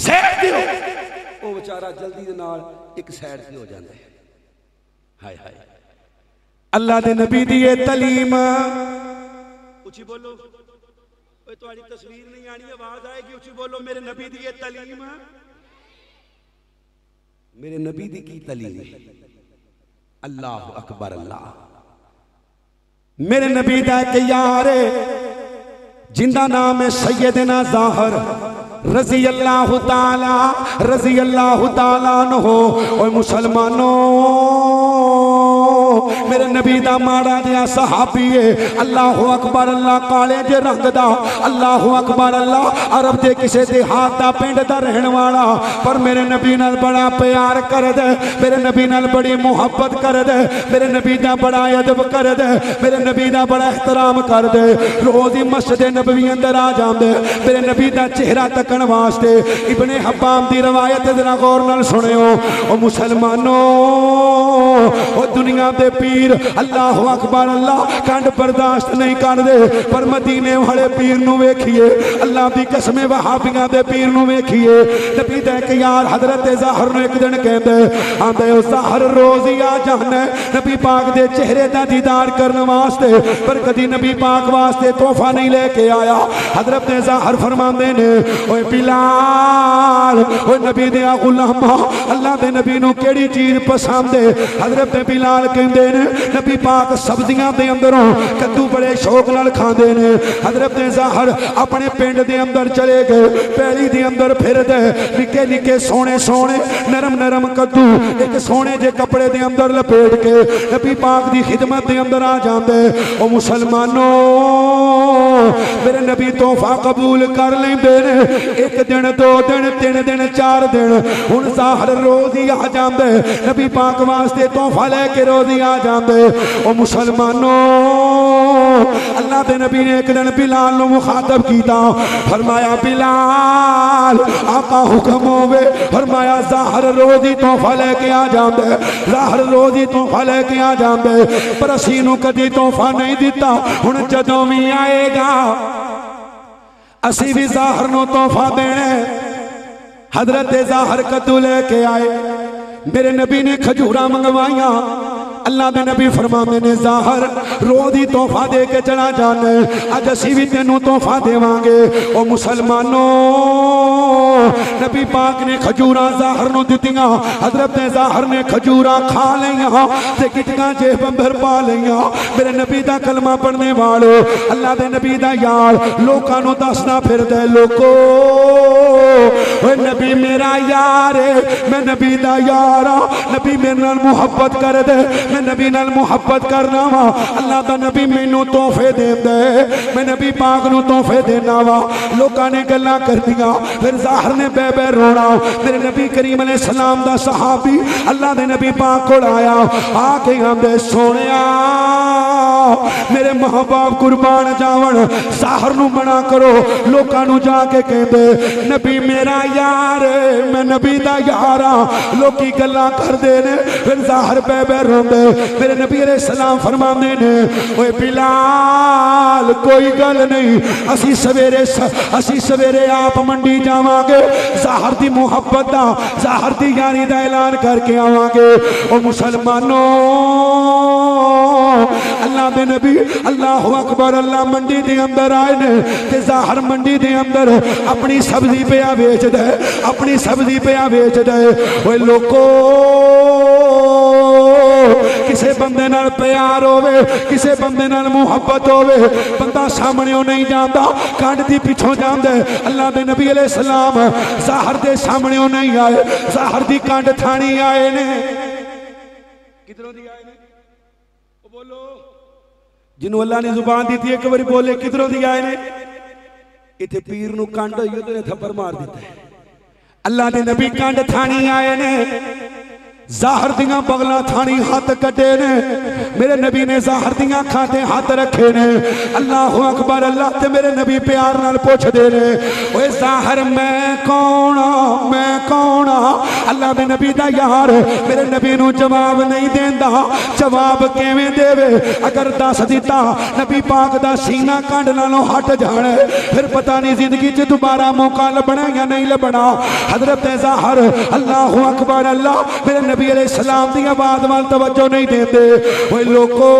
सैड ते हो। वो बेचारा जल्दी दे नाल एक साइड से हो जाता है। हाय हाय अल्लाह दे नबी दी ये तलीम उची बोलो। ओए तुम्हारी तस्वीर नहीं आनी, आवाज आएगी, उची बोलो। मेरे नबी दी ये तलीम, मेरे नबी दी की तलीम है। अल्लाह अकबर अल्लाह। मेरे नबी दा एक यार है जिंदा नाम है सैयदना ज़ाहर रजी अल्लाह ताला अन्हु। ओए मुसलमानों मेरे नबी दा माड़ा जिहा सहाबी है। अल्लाह अकबर अल्लाह, काले जे रंग दा, अल्लाह अकबर अल्लाह, अरब दे किसे देहात दा पिंड दा रहन वाला, पर मेरे नबी नाल बड़ा प्यार कर दे, मेरे नबी नाल बड़ी मुहब्बत कर दे, मेरे नबी दा बड़ा अदब कर दे, मेरे नबी दा बड़ा एहतराम कर दे। रोज ही मस्जिद नबवी अंदर आ जांदे मेरे नबी दा चेहरा तकन वास्ते। इब्ने हब्बाम दी रवायत जरा गौर नाल सुनियो। ओ मुसलमानों ओ दुनिया दे पीर अल्लाह अकबर अल्लाह कंड बर्दाश्त नहीं करते, पर मदीने वाले पीर नू वेखिए, अल्लाह दी कसमें वहाबियां दे पीर नू वेखिए। नबी दा एक यार हजरत ज़ाहर नू एक दिन कहंदे आंदे ओ ज़ाहर रोज ही आ जाना नबी पाक दे चेहरे दा दीदार करने वास्ते, पर कदी नबी पाक वास्ते तोहफा नहीं लेके आया। हजरत ज़ाहर फरमांदे ने ओए बिलाल, ओए नबी दे गुलामा, अल्लाह दे नबी नू केड़ी चीज पसंद है? हजरत बिलाल कहंदे ने नबी पाक सब्जियां दे अंदरों कद्दू बड़े शौक नाल खांदे ने। हजरत ज़ाहर अपने पिंड दे अंदर चले गए, पैली दे अंदर फिरदे निके निके सोने सोने नरम नरम कद्दू एक सोने जे कपड़े दे अंदर लपेट के नबी पाक दी खिदमत दे अंदर आ जांदे। ओ मुसलमानों मेरे नबी तोहफा कबूल कर लेंदे ने। एक दिन, दो दिन, तीन दिन, चार दिन, हुण ज़ाहर रोज ही आ जांदे नबी पाक वास्ते तोहफा लेके रोज ही आ जांदे। ओ मुसलमानों अल्लाह दे नबी ने एक दिन बिलाल नू मुखातब कीता, फरमाया बिलाल आका हुक्म होवे, फरमाया ज़ाहर रोज ही तोहफा लेके आ जांदे, ज़ाहर रोज ही तोहफा लेके आ जांदे, पर असीं नू कदी तोहफा नहीं दिता। हुण जदों भी आएगा असी भी ज़ाहर नू तोहफा देने। हजरत ज़ाहर कद्दू लेके आए, मेरे नबी ने खजूरा मंगवाइया। अल्लाह दे नबी फरमाते ने ज़ाहर रोज ही तोहफा दे के चला जाना, अज असी भी तेनू तोहफा देवांगे। ओ मुसलमानों नबी पाक ने खजूरा ज़ाहर नू दित्तियां। हजरत ज़ाहर ने खजूरा खा लिया ते गिटकां जेब अंदर पा लिया। मेरे नबी दा कलमा पढ़ने वाले अल्लाह दे नबी दा यार लोकां नू दसदा फिरदा, लोको ओए नबी मेरा यार है, मैं नबी दा यार हां, नबी मेरे नाल मुहब्बत कर दे, मैं नबी नाल मुहब्बत करना वा। अल्लाह दा नबी मैनू तोहफे देंदा है, मैं नबी पाक नू तोहफे देना वा। लोकां ने गल्लां कर दियां, फिर ज़ाहर ने बे बे रोना। मेरे नबी करीम अलैहि सलाम दा सहाबी अल्लाह दे नबी पाक कोल आया, आके आंदे सोनिया मेरे मां बाप कुर्बान जावन, ज़ाहर नू मना करो। लोकां नू जाके कहंदे नबी मेरा यार, मैं नबी दा यार हां। लोकी गल्लां करदे ने, फिर ज़ाहर बह बह रोंदे। मेरे नबी अलैहि सलाम फरमांदे ने ओए बिलाल कोई गल नहीं, असी सवेरे आप मंडी जावांगे, ज़ाहर दी मुहब्बत दा, ज़ाहर दी यारी दा ऐलान करके आवांगे। ओ मुसलमानों, अल्लाह दे नबी अल्लाहु अकबर, अल्लाह मंडी दे अंदर आए ने ते ज़ाहर मंडी दे अंदर अपनी सब्जी पिया बेचदा है, अपनी सब्जी पिया बेचदा है। ओए लोको, किसे बंदे नाल प्यार होवे, किसे बंदे नाल मुहब्बत होवे, बंदा सामने नहीं जाता, कंड दी पिछों जांदा है। अल्लाह दे नबी अलैहि सलाम ज़ाहर दे सामने नहीं आए, ज़ाहर दी कंड थानी आए ने। किधरों दी आए ने? बोलो, जिन्हों अल्लाह ने जुबान दी थी एक बार बोले किधरों दी आए ने? इत्थे पीर नू कंड होई ते थप्पड़ मार दिता है। अल्लाह दे नबी कंड थानी आए ने, ज़ाहर दियां बगलां थानी हाथ कटे ने। मेरे नबी ने ज़ाहर दियां अखां ते हाथ रखे ने। अल्लाहु अकबर, अल्लाह ते मेरे नबी प्यार नाल पुछदे ने ओए ज़ाहर मैं कौन हां, मैं कौन हां? अल्लाह दे नबी दा यार मेरे नबी नू जवाब नहीं देंदा। जवाब किवें देवे? अगर दस दिता नबी पाक दा सीना कंड नालों हट जाना, फिर पता नहीं जिंदगी च दोबारा मौका लभना या नहीं लभना। हजरत ज़ाहर अल्लाहु अकबर, अल्लाह मेरे नबी अलैहि सलाम दी आवाज़ वाल तवज्जो नहीं देते। ओए लोको,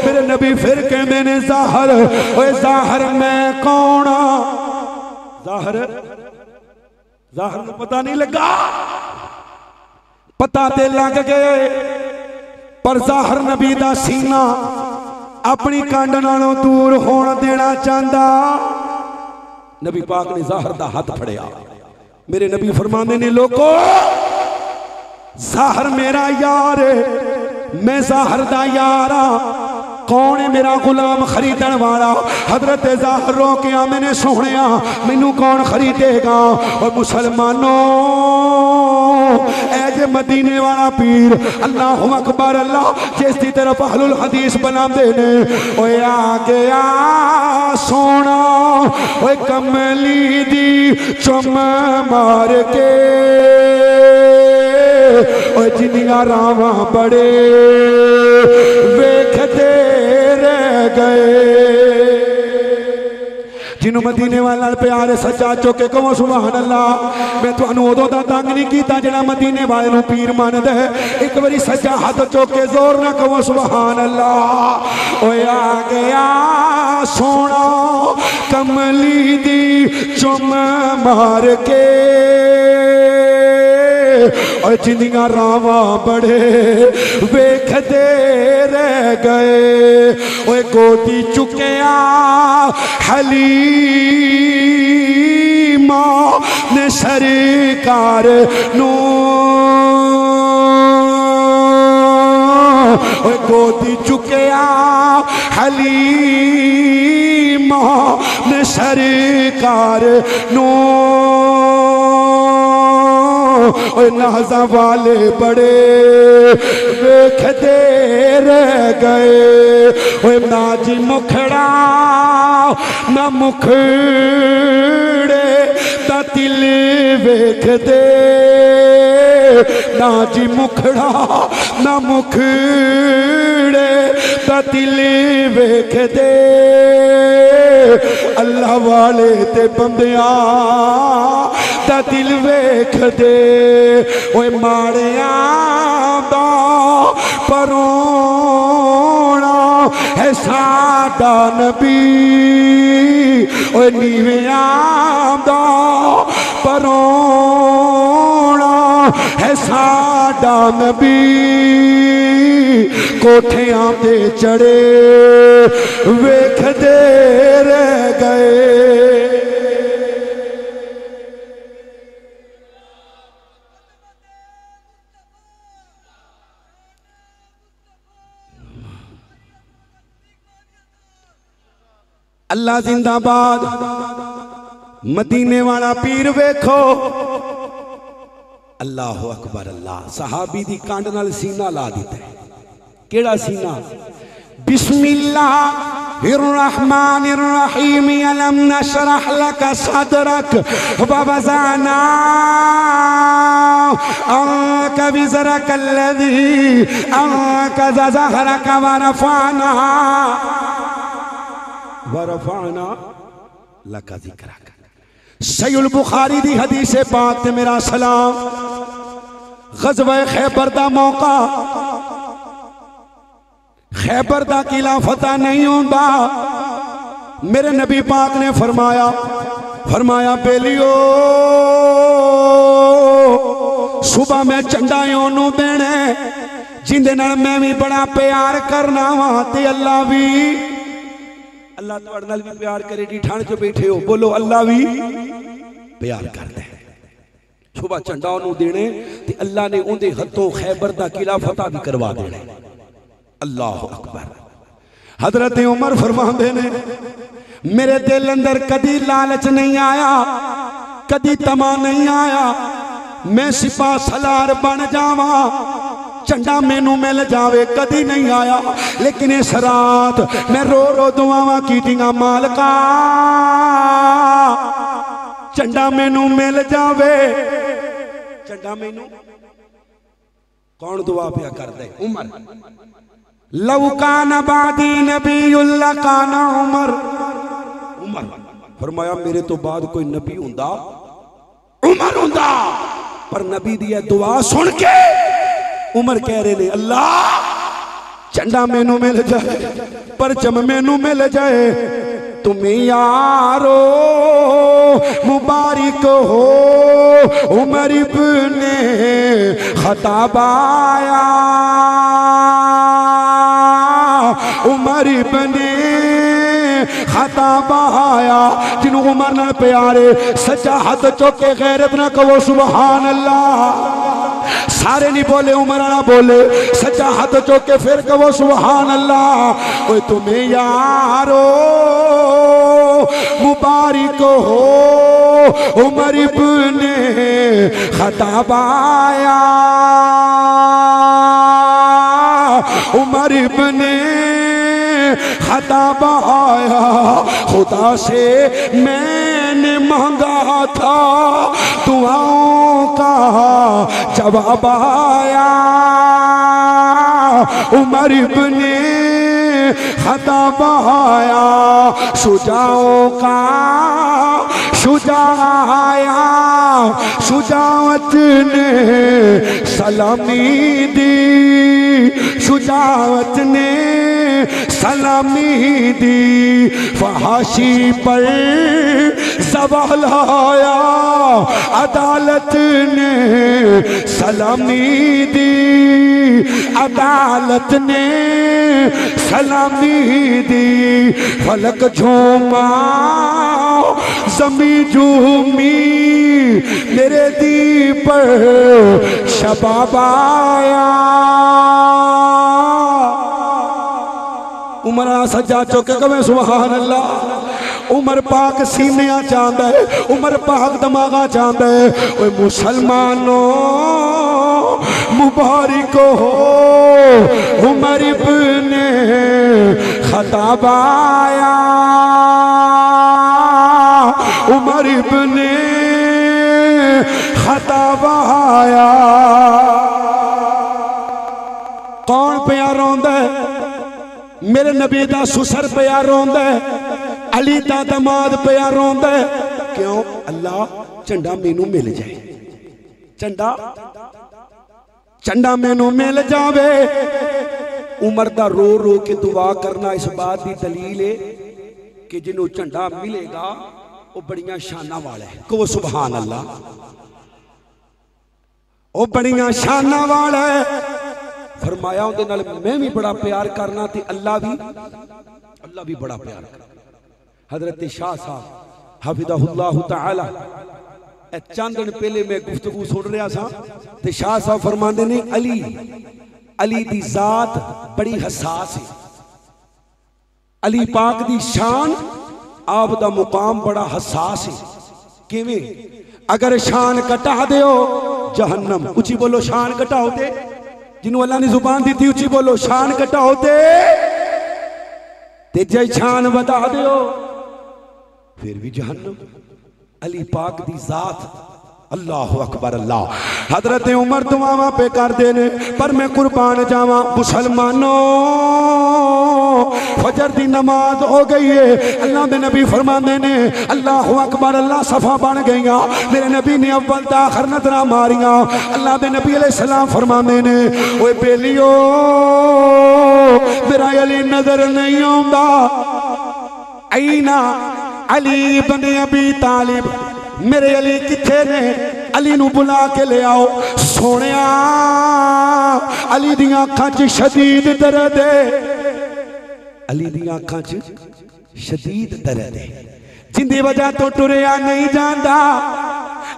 मेरे नबी फिर कहंदे ने ज़ाहर, ओए ज़ाहर मैं कौन हां? ज़ाहर नूं पता नहीं लगा, पता ते लग गए, पर ज़ाहर नबी दा सीना अपनी कंड नालों दूर होण देना चाहता। नबी पाक ने ज़ाहर दा हाथ फड़िया। मेरे नबी फरमाने ने लोगो, ज़ाहर मेरा यार है, मैं ज़ाहर दा यार हां। कौन है मेरा गुलाम खरीदन वाला? हजरत ज़ाहर रो के आंदे ने सोहणिया मैनू कौन खरीदेगा? और मुसलमानों, ऐ जे मदीने वाला पीर अल्लाहु अकबर, अल्लाह जिस दी तरफ अहलुल हदीस बनांदे ने। ओए आ गया सोना, ओए कमली दी चुम मार के, ओए जिन्नियां रावां बड़े वेखदे रह गए। जिन्हों मदीने वाला प्यार सच्चा चौके कहो सुभान अल्लाह। मैं तुहानू उदों दा तंग नहीं कीता जिहड़ा मदीने वाले नू पीर मानदा है। एक बारी सच्चा हाथ चौके जोर ना कहो सुभान अल्लाह। ओए आ गया सोना कमली दी चुम मार के, और जिन्नियां रावां बड़े वेखदे रह गए। ओए गोदी चुकिया हलीमा ने सरकार नू, ओए गोदी चुकिया हलीमा ने सरकार नू, ओए नाज़ा वाले बड़े वेखदे रह गए। ओए ना जी मुखड़ा ना मुखड़े दा दिल वेखदे, ना जी मुखड़ा ना मुखड़े दा दिल वेखदे। अल्लाह वाले ते बंदियां दा दिल वेख दे। ओए माड़िया दा परोना है साडा नबी, ओए नीवियां दा परोना है साडा नबी। कोठियां ते चढ़े वेखदे रह गए। अल्लाह जिंदाबाद। मदीने वाला पीर वेखो, अल्लाह अकबर। अल्लाह सहाबी दी कांड नाल सीना ला दिता है। केड़ा सीना? बिस्मिल्लाहिर्रहमानिर्रहीम अलम नशरह लका सदरक व वज़अना अंका विज़रक अल्लज़ी अंक़ज़ ज़हरक व रफ़अना लका ज़िक्रक। सहीहुल बुखारी दी हदीस पाक ते मेरा सलाम। ग़ज़वा खैबर दा मौका, खैबर दा किला फतह नहीं होंदा। मेरे नबी पाक ने फरमाया बेलियो सुबह मैं झंडा ओनू देना जिंदे नाल मैं भी बड़ा प्यार करना वा ते अल्लाह भी तुहाडे नाल भी प्यार करे। डी ठंड च बैठे हो, बोलो अल्लाह भी प्यार करदा है। सुबह झंडा ओनू देने ते अल्लाह ने उहदे हथों खैबर दा किला फतह भी करवा देना। अल्लाह अकबर। हजरत उमर फरमाते ने मेरे दिल अंदर कदी लालच नहीं आया, कदी तमा नहीं आया मैं सिपा सलार बन जावा, झंडा मैनू मिल जावे, कदी नहीं आया। लेकिन इस रात मैं रो रो दुआवां कीतियां, मालका झंडा मैनू मिल जावे, झंडा मैनू। कौन दुआ पिया करदे? उमर। लौकान बादी नबीयुल लकाना उमर। उमर फरमाया मेरे तो बाद कोई नबी हुंदा उमर हुंदा। पर नबी दी दुआ सुन के उमर कह रहे ने अल्लाह झंडा मैनू मिल जाए, परचम मैनू मिल जाए, तुम्हें यारो मुबारक हो उमर इब्ने खत्ताब आया, उमर इब्ने खत्ताब आया। जिन्हों उमर नाल प्यारे सच्चा हाथ चुक के गैरत ना कहो सुभान अल्लाह। सारे नहीं बोले, उमर ना बोले, सच्चा हाथ चुक के फिर कहो सुभान अल्लाह। ओए तुम्हें यारो मुबारक हो उमर इब्ने खत्ताब आया, उमर इब्ने खत्ताब आया। खुदा से मैंने मांगा था दुआओं का जवाब आया, उमर इब्ने खत्ताब आया। शुजाओं का शुजा आया, शुजाअत ने सलामी दी, शुजाअत ने सलामी दी। फहाशी पर सवाल आया, अदालत ने सलामी दी, अदालत ने सलामी दी। फलक झूमा जमी झूमी मेरे दी पर शबाब आया। उमर सजा चुके कवे सुभान अल्लाह। उमर पाक सीने चाहता है, उमर पाक दमागा चाहता है। ओए मुसलमानों मुबारक हो उमर इब्ने खत्ताब आया, उमर इब्ने खत्ताब आया। कौन पिया रोंदा? मेरे नबी दा सुसर पिया रोंदा, अली दा दमाद पिया रोंदा। क्यों? अल्लाह झंडा मैनू मिल जाए, झंडा मैनू मिल जावे। उमर दा रो रो के दुआ करना इस बात की दलील है कि जिन्हों झंडा मिलेगा वो बड़ियां शाना वाला है। कहो सुभान अल्लाह। वो बड़ियां शाना वाला है। फरमाया उनके नाल मैं भी बड़ा प्यार करना ते अल्लाह भी बड़ा प्यार करना। हजरत शाह साहब हफिज़हुल्लाह तआला चंद दिन पहले मैं गुफ्तगू सुन रहा था ते शाह साहब फरमाते ने अली दी जात बड़ी हसास है, अली पाक दी शान आप दा मुकाम बड़ा हसास है। किवें? अगर शान घटा दो जहन्नम, उची बोलो शान घटाओ ते जिन्हों अल्लाह ने जुबान दी थी उची बोलो शान घटाओ ते जय शान बता दो फिर भी जहन्नम। अली पाक दी जात अल्लाह अकबर अल्लाह। हजरत उमर दुआवा पे कर देने पर मैं कुर्बान जावा मुसलमानों फजर दी नमाज हो गई है। अल्लाह दे नबी फरमाते ने अल्लाह अकबर अल्लाह सफा बन गई। मेरे नबी ने अव्वल ता आखिर नजरा मारिया। अल्लाह दे नबी अलैहि सलाम फरमाते ने ओए बेलियो मेरा अली नजर नहीं आंदा। ऐना अली इब्न अबी तालिब मेरे अली किथे ने? अली नू बुला के ले आओ। सोनिया अली दी आंखां च शदीद दर्द है। अली दी आंखां च शदीद दर्द है जिंदी वजह तो टुरिया नहीं जाता।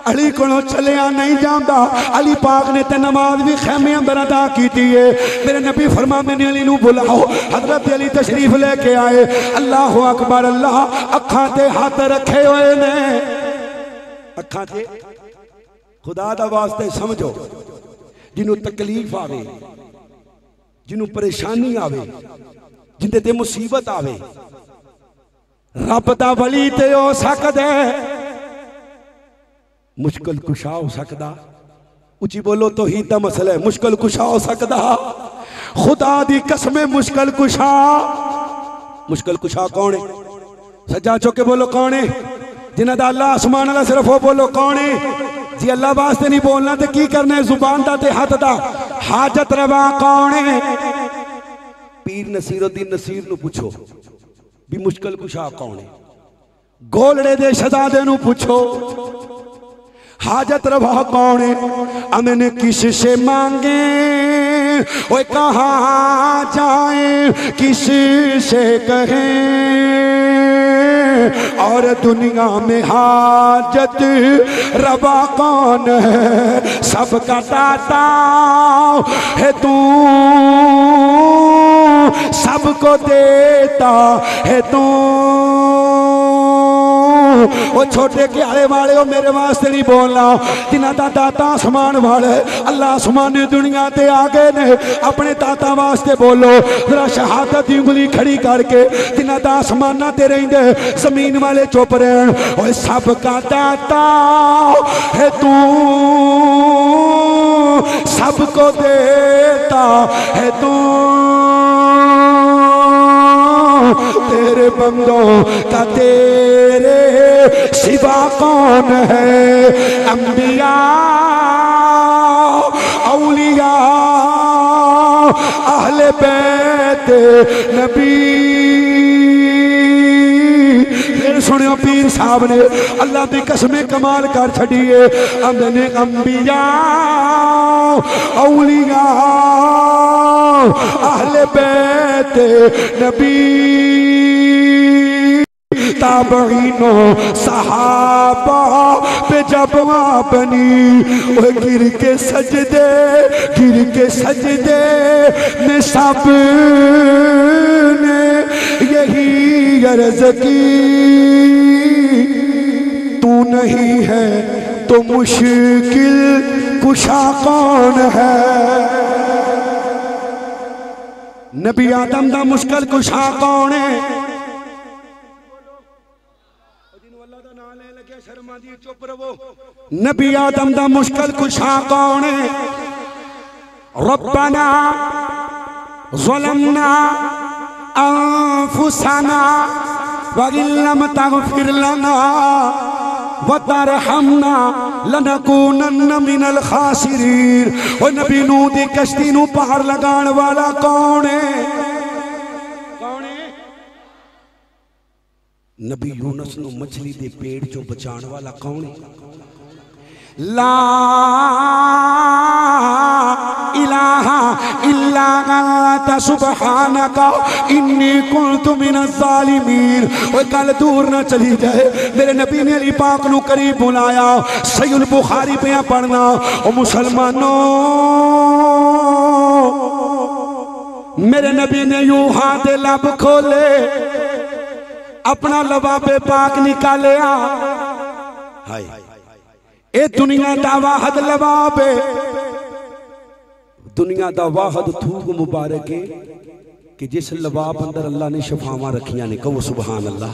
अली कोलों चलिया नहीं जाता। अली पाक ने ते नमाज भी खैमे अंदर अदा की है। मेरे नबी फरमाते ने अली नू बुलाओ। हजरत अली तशरीफ लेके आए। अल्लाह अकबर अल्लाह अखां ते हाथ रखे हुए ने। अखां ते खुदा दा वास्ते समझो जिन्हों तकलीफ आवे जिन्हों परेशानी आवे जिंदे ते मुसीबत आवे रब दा वली ते हो सकदा मुश्किल कुशा हो सकदा। उची बोलो तौहीद दा मसला है। मुश्किल कुशा हो सकदा खुदा दी कसम मुश्किल कुशा। मुश्किल कुशा कौन है? सज्जा चौके बोलो कौन है? जिन्हां दा अल्लाह आसमान वाला सिर्फ वो बोलो कौन है? जी अल्लाह वास्ते नहीं बोलना तो की करना है? जुबान दा ते हाथ दा। हाजत रवा कौन है? पीर नसीरुद्दीन नसीर नू पूछो भी मुश्किल कुशा कौन है। गोलड़े दे शहजादे नू पूछो हाजत रवा कौन है। अमन किस से मांगे ओए कहाँ जाए किस से कहें और दुनिया में हाजत रवा कौन है? सबका दाता है तू सबको देता है तू। वो छोटे क्यारे वाले हो मेरे वास्ते नहीं बोलना। जिन्हां दा दाता आसमान वाले अल्लाह आसमान दुनिया ते आ गए ने अपने दाता वास्ते बोलो जरा शहादत की उंगली खड़ी करके। जिन्हां दा आसमाना ते रहिंदे जमीन वाले चुप रहन। ओए सबका दाता है तू सबको देता है तू। तेरे बंदों का तेरे सिवा कौन है? अंबिया औलिया अहले बैत नबी। सुनियो पीर साहब ने अल्लाह की कसमें कमाल कर छड़ी है। हमने अंबिया औलिया अहले बैत नबी ताबईनो सहाबा पे जब बनी गिर के सजदे में सब ने यही अर्ज की तू नहीं है तो मुश्किल कुशा कौन है? नबी आदम दा मुश्किल कुशा कौन है? नबी आदम दा मुश्किल कुशा कौन है? रब्बना ज़लमना अनफुसना व इल्लम तगफिर लना व तरहमना लनकूनन्न मिनल खासिरीन। ओ नबी नूह दी कश्ती नू पार लगाण वाला कौन है? नबी यूनुस नू मछली दे पेड़ चो बचाण वाला कौन है? ला इलाहा इल्ला अंत सुब्हानका इन्नी कुन्तु मिनज़ ज़ालिमीन। ओए गल दूर ना चली जाए। मेरे नबी ने अली पाक नू करीब बुलाया। सहीह बुखारी पे पढ़ना। ओ मुसलमानों मेरे नबी ने यूं हाथ लब खोले अपना लबाबे पाक निकालिया। हाय ए दुनिया दा वाहद लबाबे दुनिया दा वाहद थूक मुबारक है कि जिस लबाब अंदर अल्लाह ने शफावां रखियां ने, कहो सुभान अल्लाह।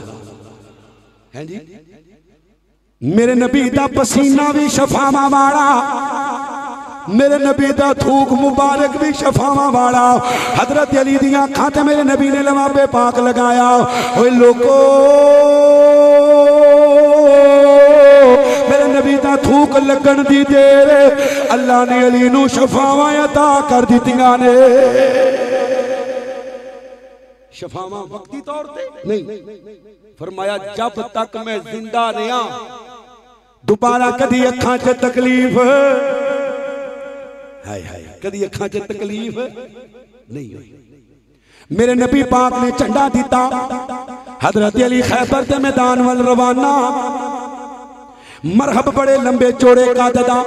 हैं जी, मेरे नबी दा पसीना भी शफावां वाला, मेरे नबी दा थूक मुबारक भी शफावां वाला। हजरत अली दी अखां ते मेरे नबी ने लवाबे पाक लगाया। ओए लोगो, मेरे नबी दा थूक लगन दी देर अल्लाह ने अली नू शफावां अता कर दित्तियां ने। शफावां वक्ती तौर पे नहीं, फरमाया जब तक मैं जिंदा रहा दोबारा कदी अखां च तकलीफ, हाय हाय, कदी अखां च तकलीफ नहीं हुई। मेरे नबी पाक ने झंडा दिता, हजरत अली खैबर के मैदान वल रवाना। मरहब बड़े लंबे चौड़े कद दा,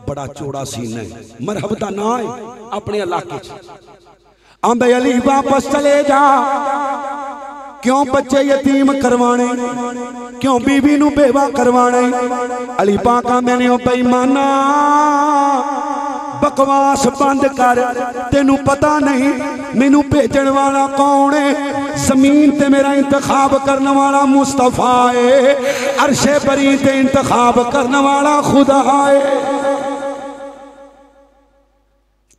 बड़ा चौड़ा सीना है, मरहब दा नाम है अपने इलाके च। आंदे अली वापस चले जा, क्यों बच्चे यतीम करवाने, क्यों बीवी नू बेवा करवाने। अली पाक आंदे ने ओ बेईमाना बकवास बंद कर, तेनू पता नहीं मैनू भेजण वाला कौन है? जमीन ते मेरा इंतखाब करने वाला मुस्तफा है, अरशे बरी ते इंतखाब करने वाला खुदा है।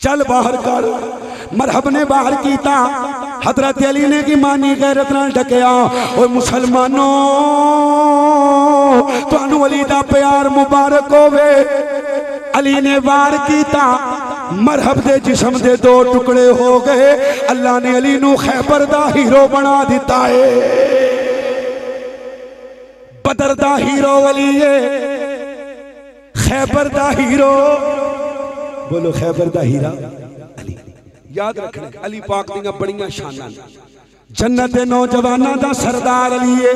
चल बाहर कर। मरहब ने बाहर कीता, हजरत अली ने की मानी गैरत नाल ढकया। ओए मुसलमानों, तुहानू अली दा प्यार मुबारक होवे। अली ने वार कीता, मरहब दे जिस्म दे दो टुकड़े हो गए। अल्लाह ने अली नू खैबर दा हीरो बना दिता है। बदर दा हीरो अली है, खैबर दा हीरो, बोलो खैबर दा हीरा अली। याद रखना, अली पाक दी बड़ियां शानां। जन्नत दे नौजवानां दा सरदार अली है।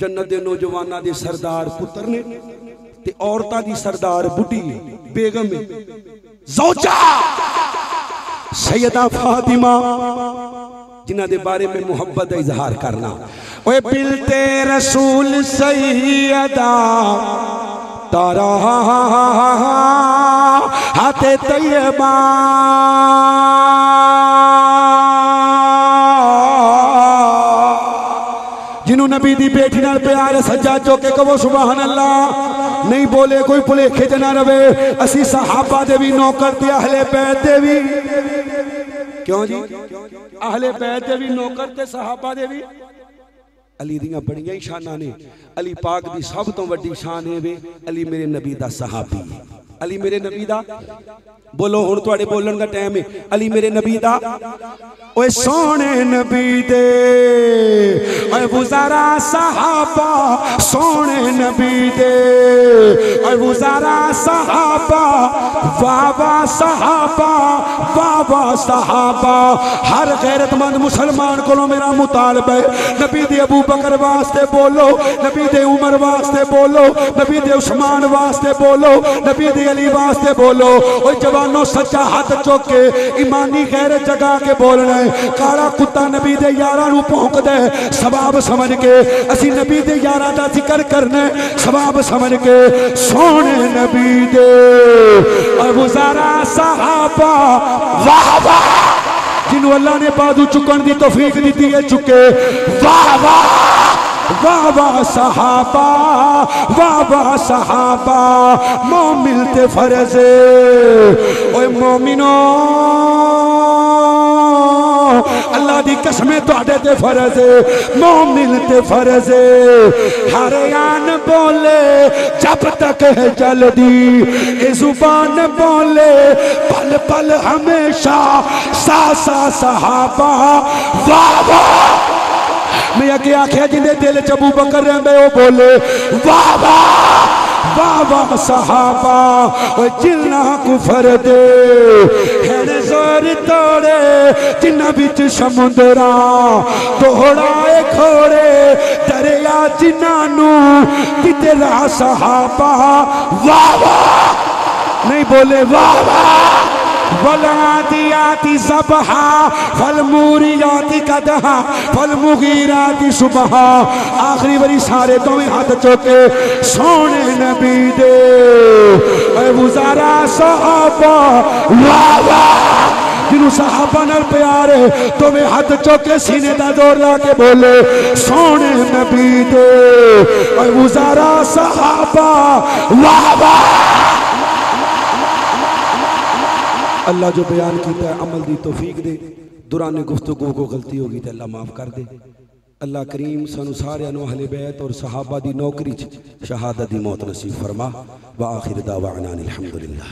जन्नत दे नौजवानां दे सरदार पुत्र ने ते औरतां दी सरदार बुढ़ी बेगम है, ज़ौजा सैयदा फातिमा, जिन्हां दे बारे में मुहब्बत दा इजहार करना। ओए बिलते रसूल सैयदा तारा हाथे तैयबा, जिन्हों नबी दी बेटी नाल प्यार सज्जा चौके कहो सुभान अल्लाह। नहीं बोले कोई भुलेखे च ना रवे। असी सहाबा दे भी नौकर ते अहले बैत दे भी, क्यों जी, अहले बैत दे भी नौकर ते सहाबा दे भी। अली दियां बड़ियां ही शानां ने। अली पाक दी सब तो वड्डी शान है वे अली मेरे नबी दा सहाबी है। अली मेरे नबी दा, बोलो हुण तुहाडे बोलण दा टाइम है। अली मेरे नबी दा, ओए सोने नबी दे, ओए वज़ारा सहाबा सोने नबी दे, ओए वज़ारा सहाबा, वाह वाह सहाबा, वाह वाह सहाबा। हर गैरतमंद मुसलमान को मेरा मुतालबा है, नबी दे अबू बकर वास्ते बोलो, नबी दे उमर वास्ते बोलो, नबी दे उस्मान वास्ते बोलो, नबी दे अली वास्ते बोलो। ओए जवानों सच्चा हाथ चुक के ईमानी गैरत जगा के बोलना है। काला कुत्ता नबी दे यारां नू भौंक दे सवाब समझ के, असी नबी दे यारां दा जिक्र करना सवाब समझ के। सोने नबी दे वज़ारा सहाबा, वाह वाह, जिन्हों अल्लाह ने बाजू चुकन की तौफीक दी है चुके। वाह वाह, वाह वाह सहाबा, वाह वाह सहाबा। मोमिन ते फर्ज़े, ओए मोमिनो अल्लाह दी कसमें तुहाडे ते फर्ज़ है, मोमिन ते फर्ज़ है। हर आन बोले जब तक है जल्दी, ए जुबान बोले पल पल हमेशा, सा सा सहाबा। वाह वाह, मैं अगे आख्या जिंदे दिल च अबू बकर रहंदे ओ बोले वाह वाह, वाह वाह सहाबा। ओ जिन्ना कुफर दे हैन जोर तोड़े, जिन्ना बिच समुंदरा तोड़ाए खोड़े, दरिया जिन्नानू किते ला सहाबा। वाह वाह, नहीं बोले वाह वाह, वलादियाति ज़बहा फलमूरियाति कदहा फलमुगीराति सुबहा। आखिरी बारी सारे तो हाथ चुके सोने नबी दे वज़ारा सहाबा वाह वाह जिन्हों सहाबा नाल प्यार है तो मैं हाथ चौके सीने दा जोर ला के बोले सोने नबी दे वज़ारा सहाबा वाह वाह। अल्लाह जो बयान किया है अमल दी तौफीक दे। दुराने गुफ्तगू को गलती होगी तो अल्लाह माफ कर दे। अल्लाह करीम सानू सारियां नू अहले बैत और सहाबा दी नौकरी च शहादत दी मौत नसीब फरमा। व आखिर दावाना अनिल हम्दुलिल्लाह।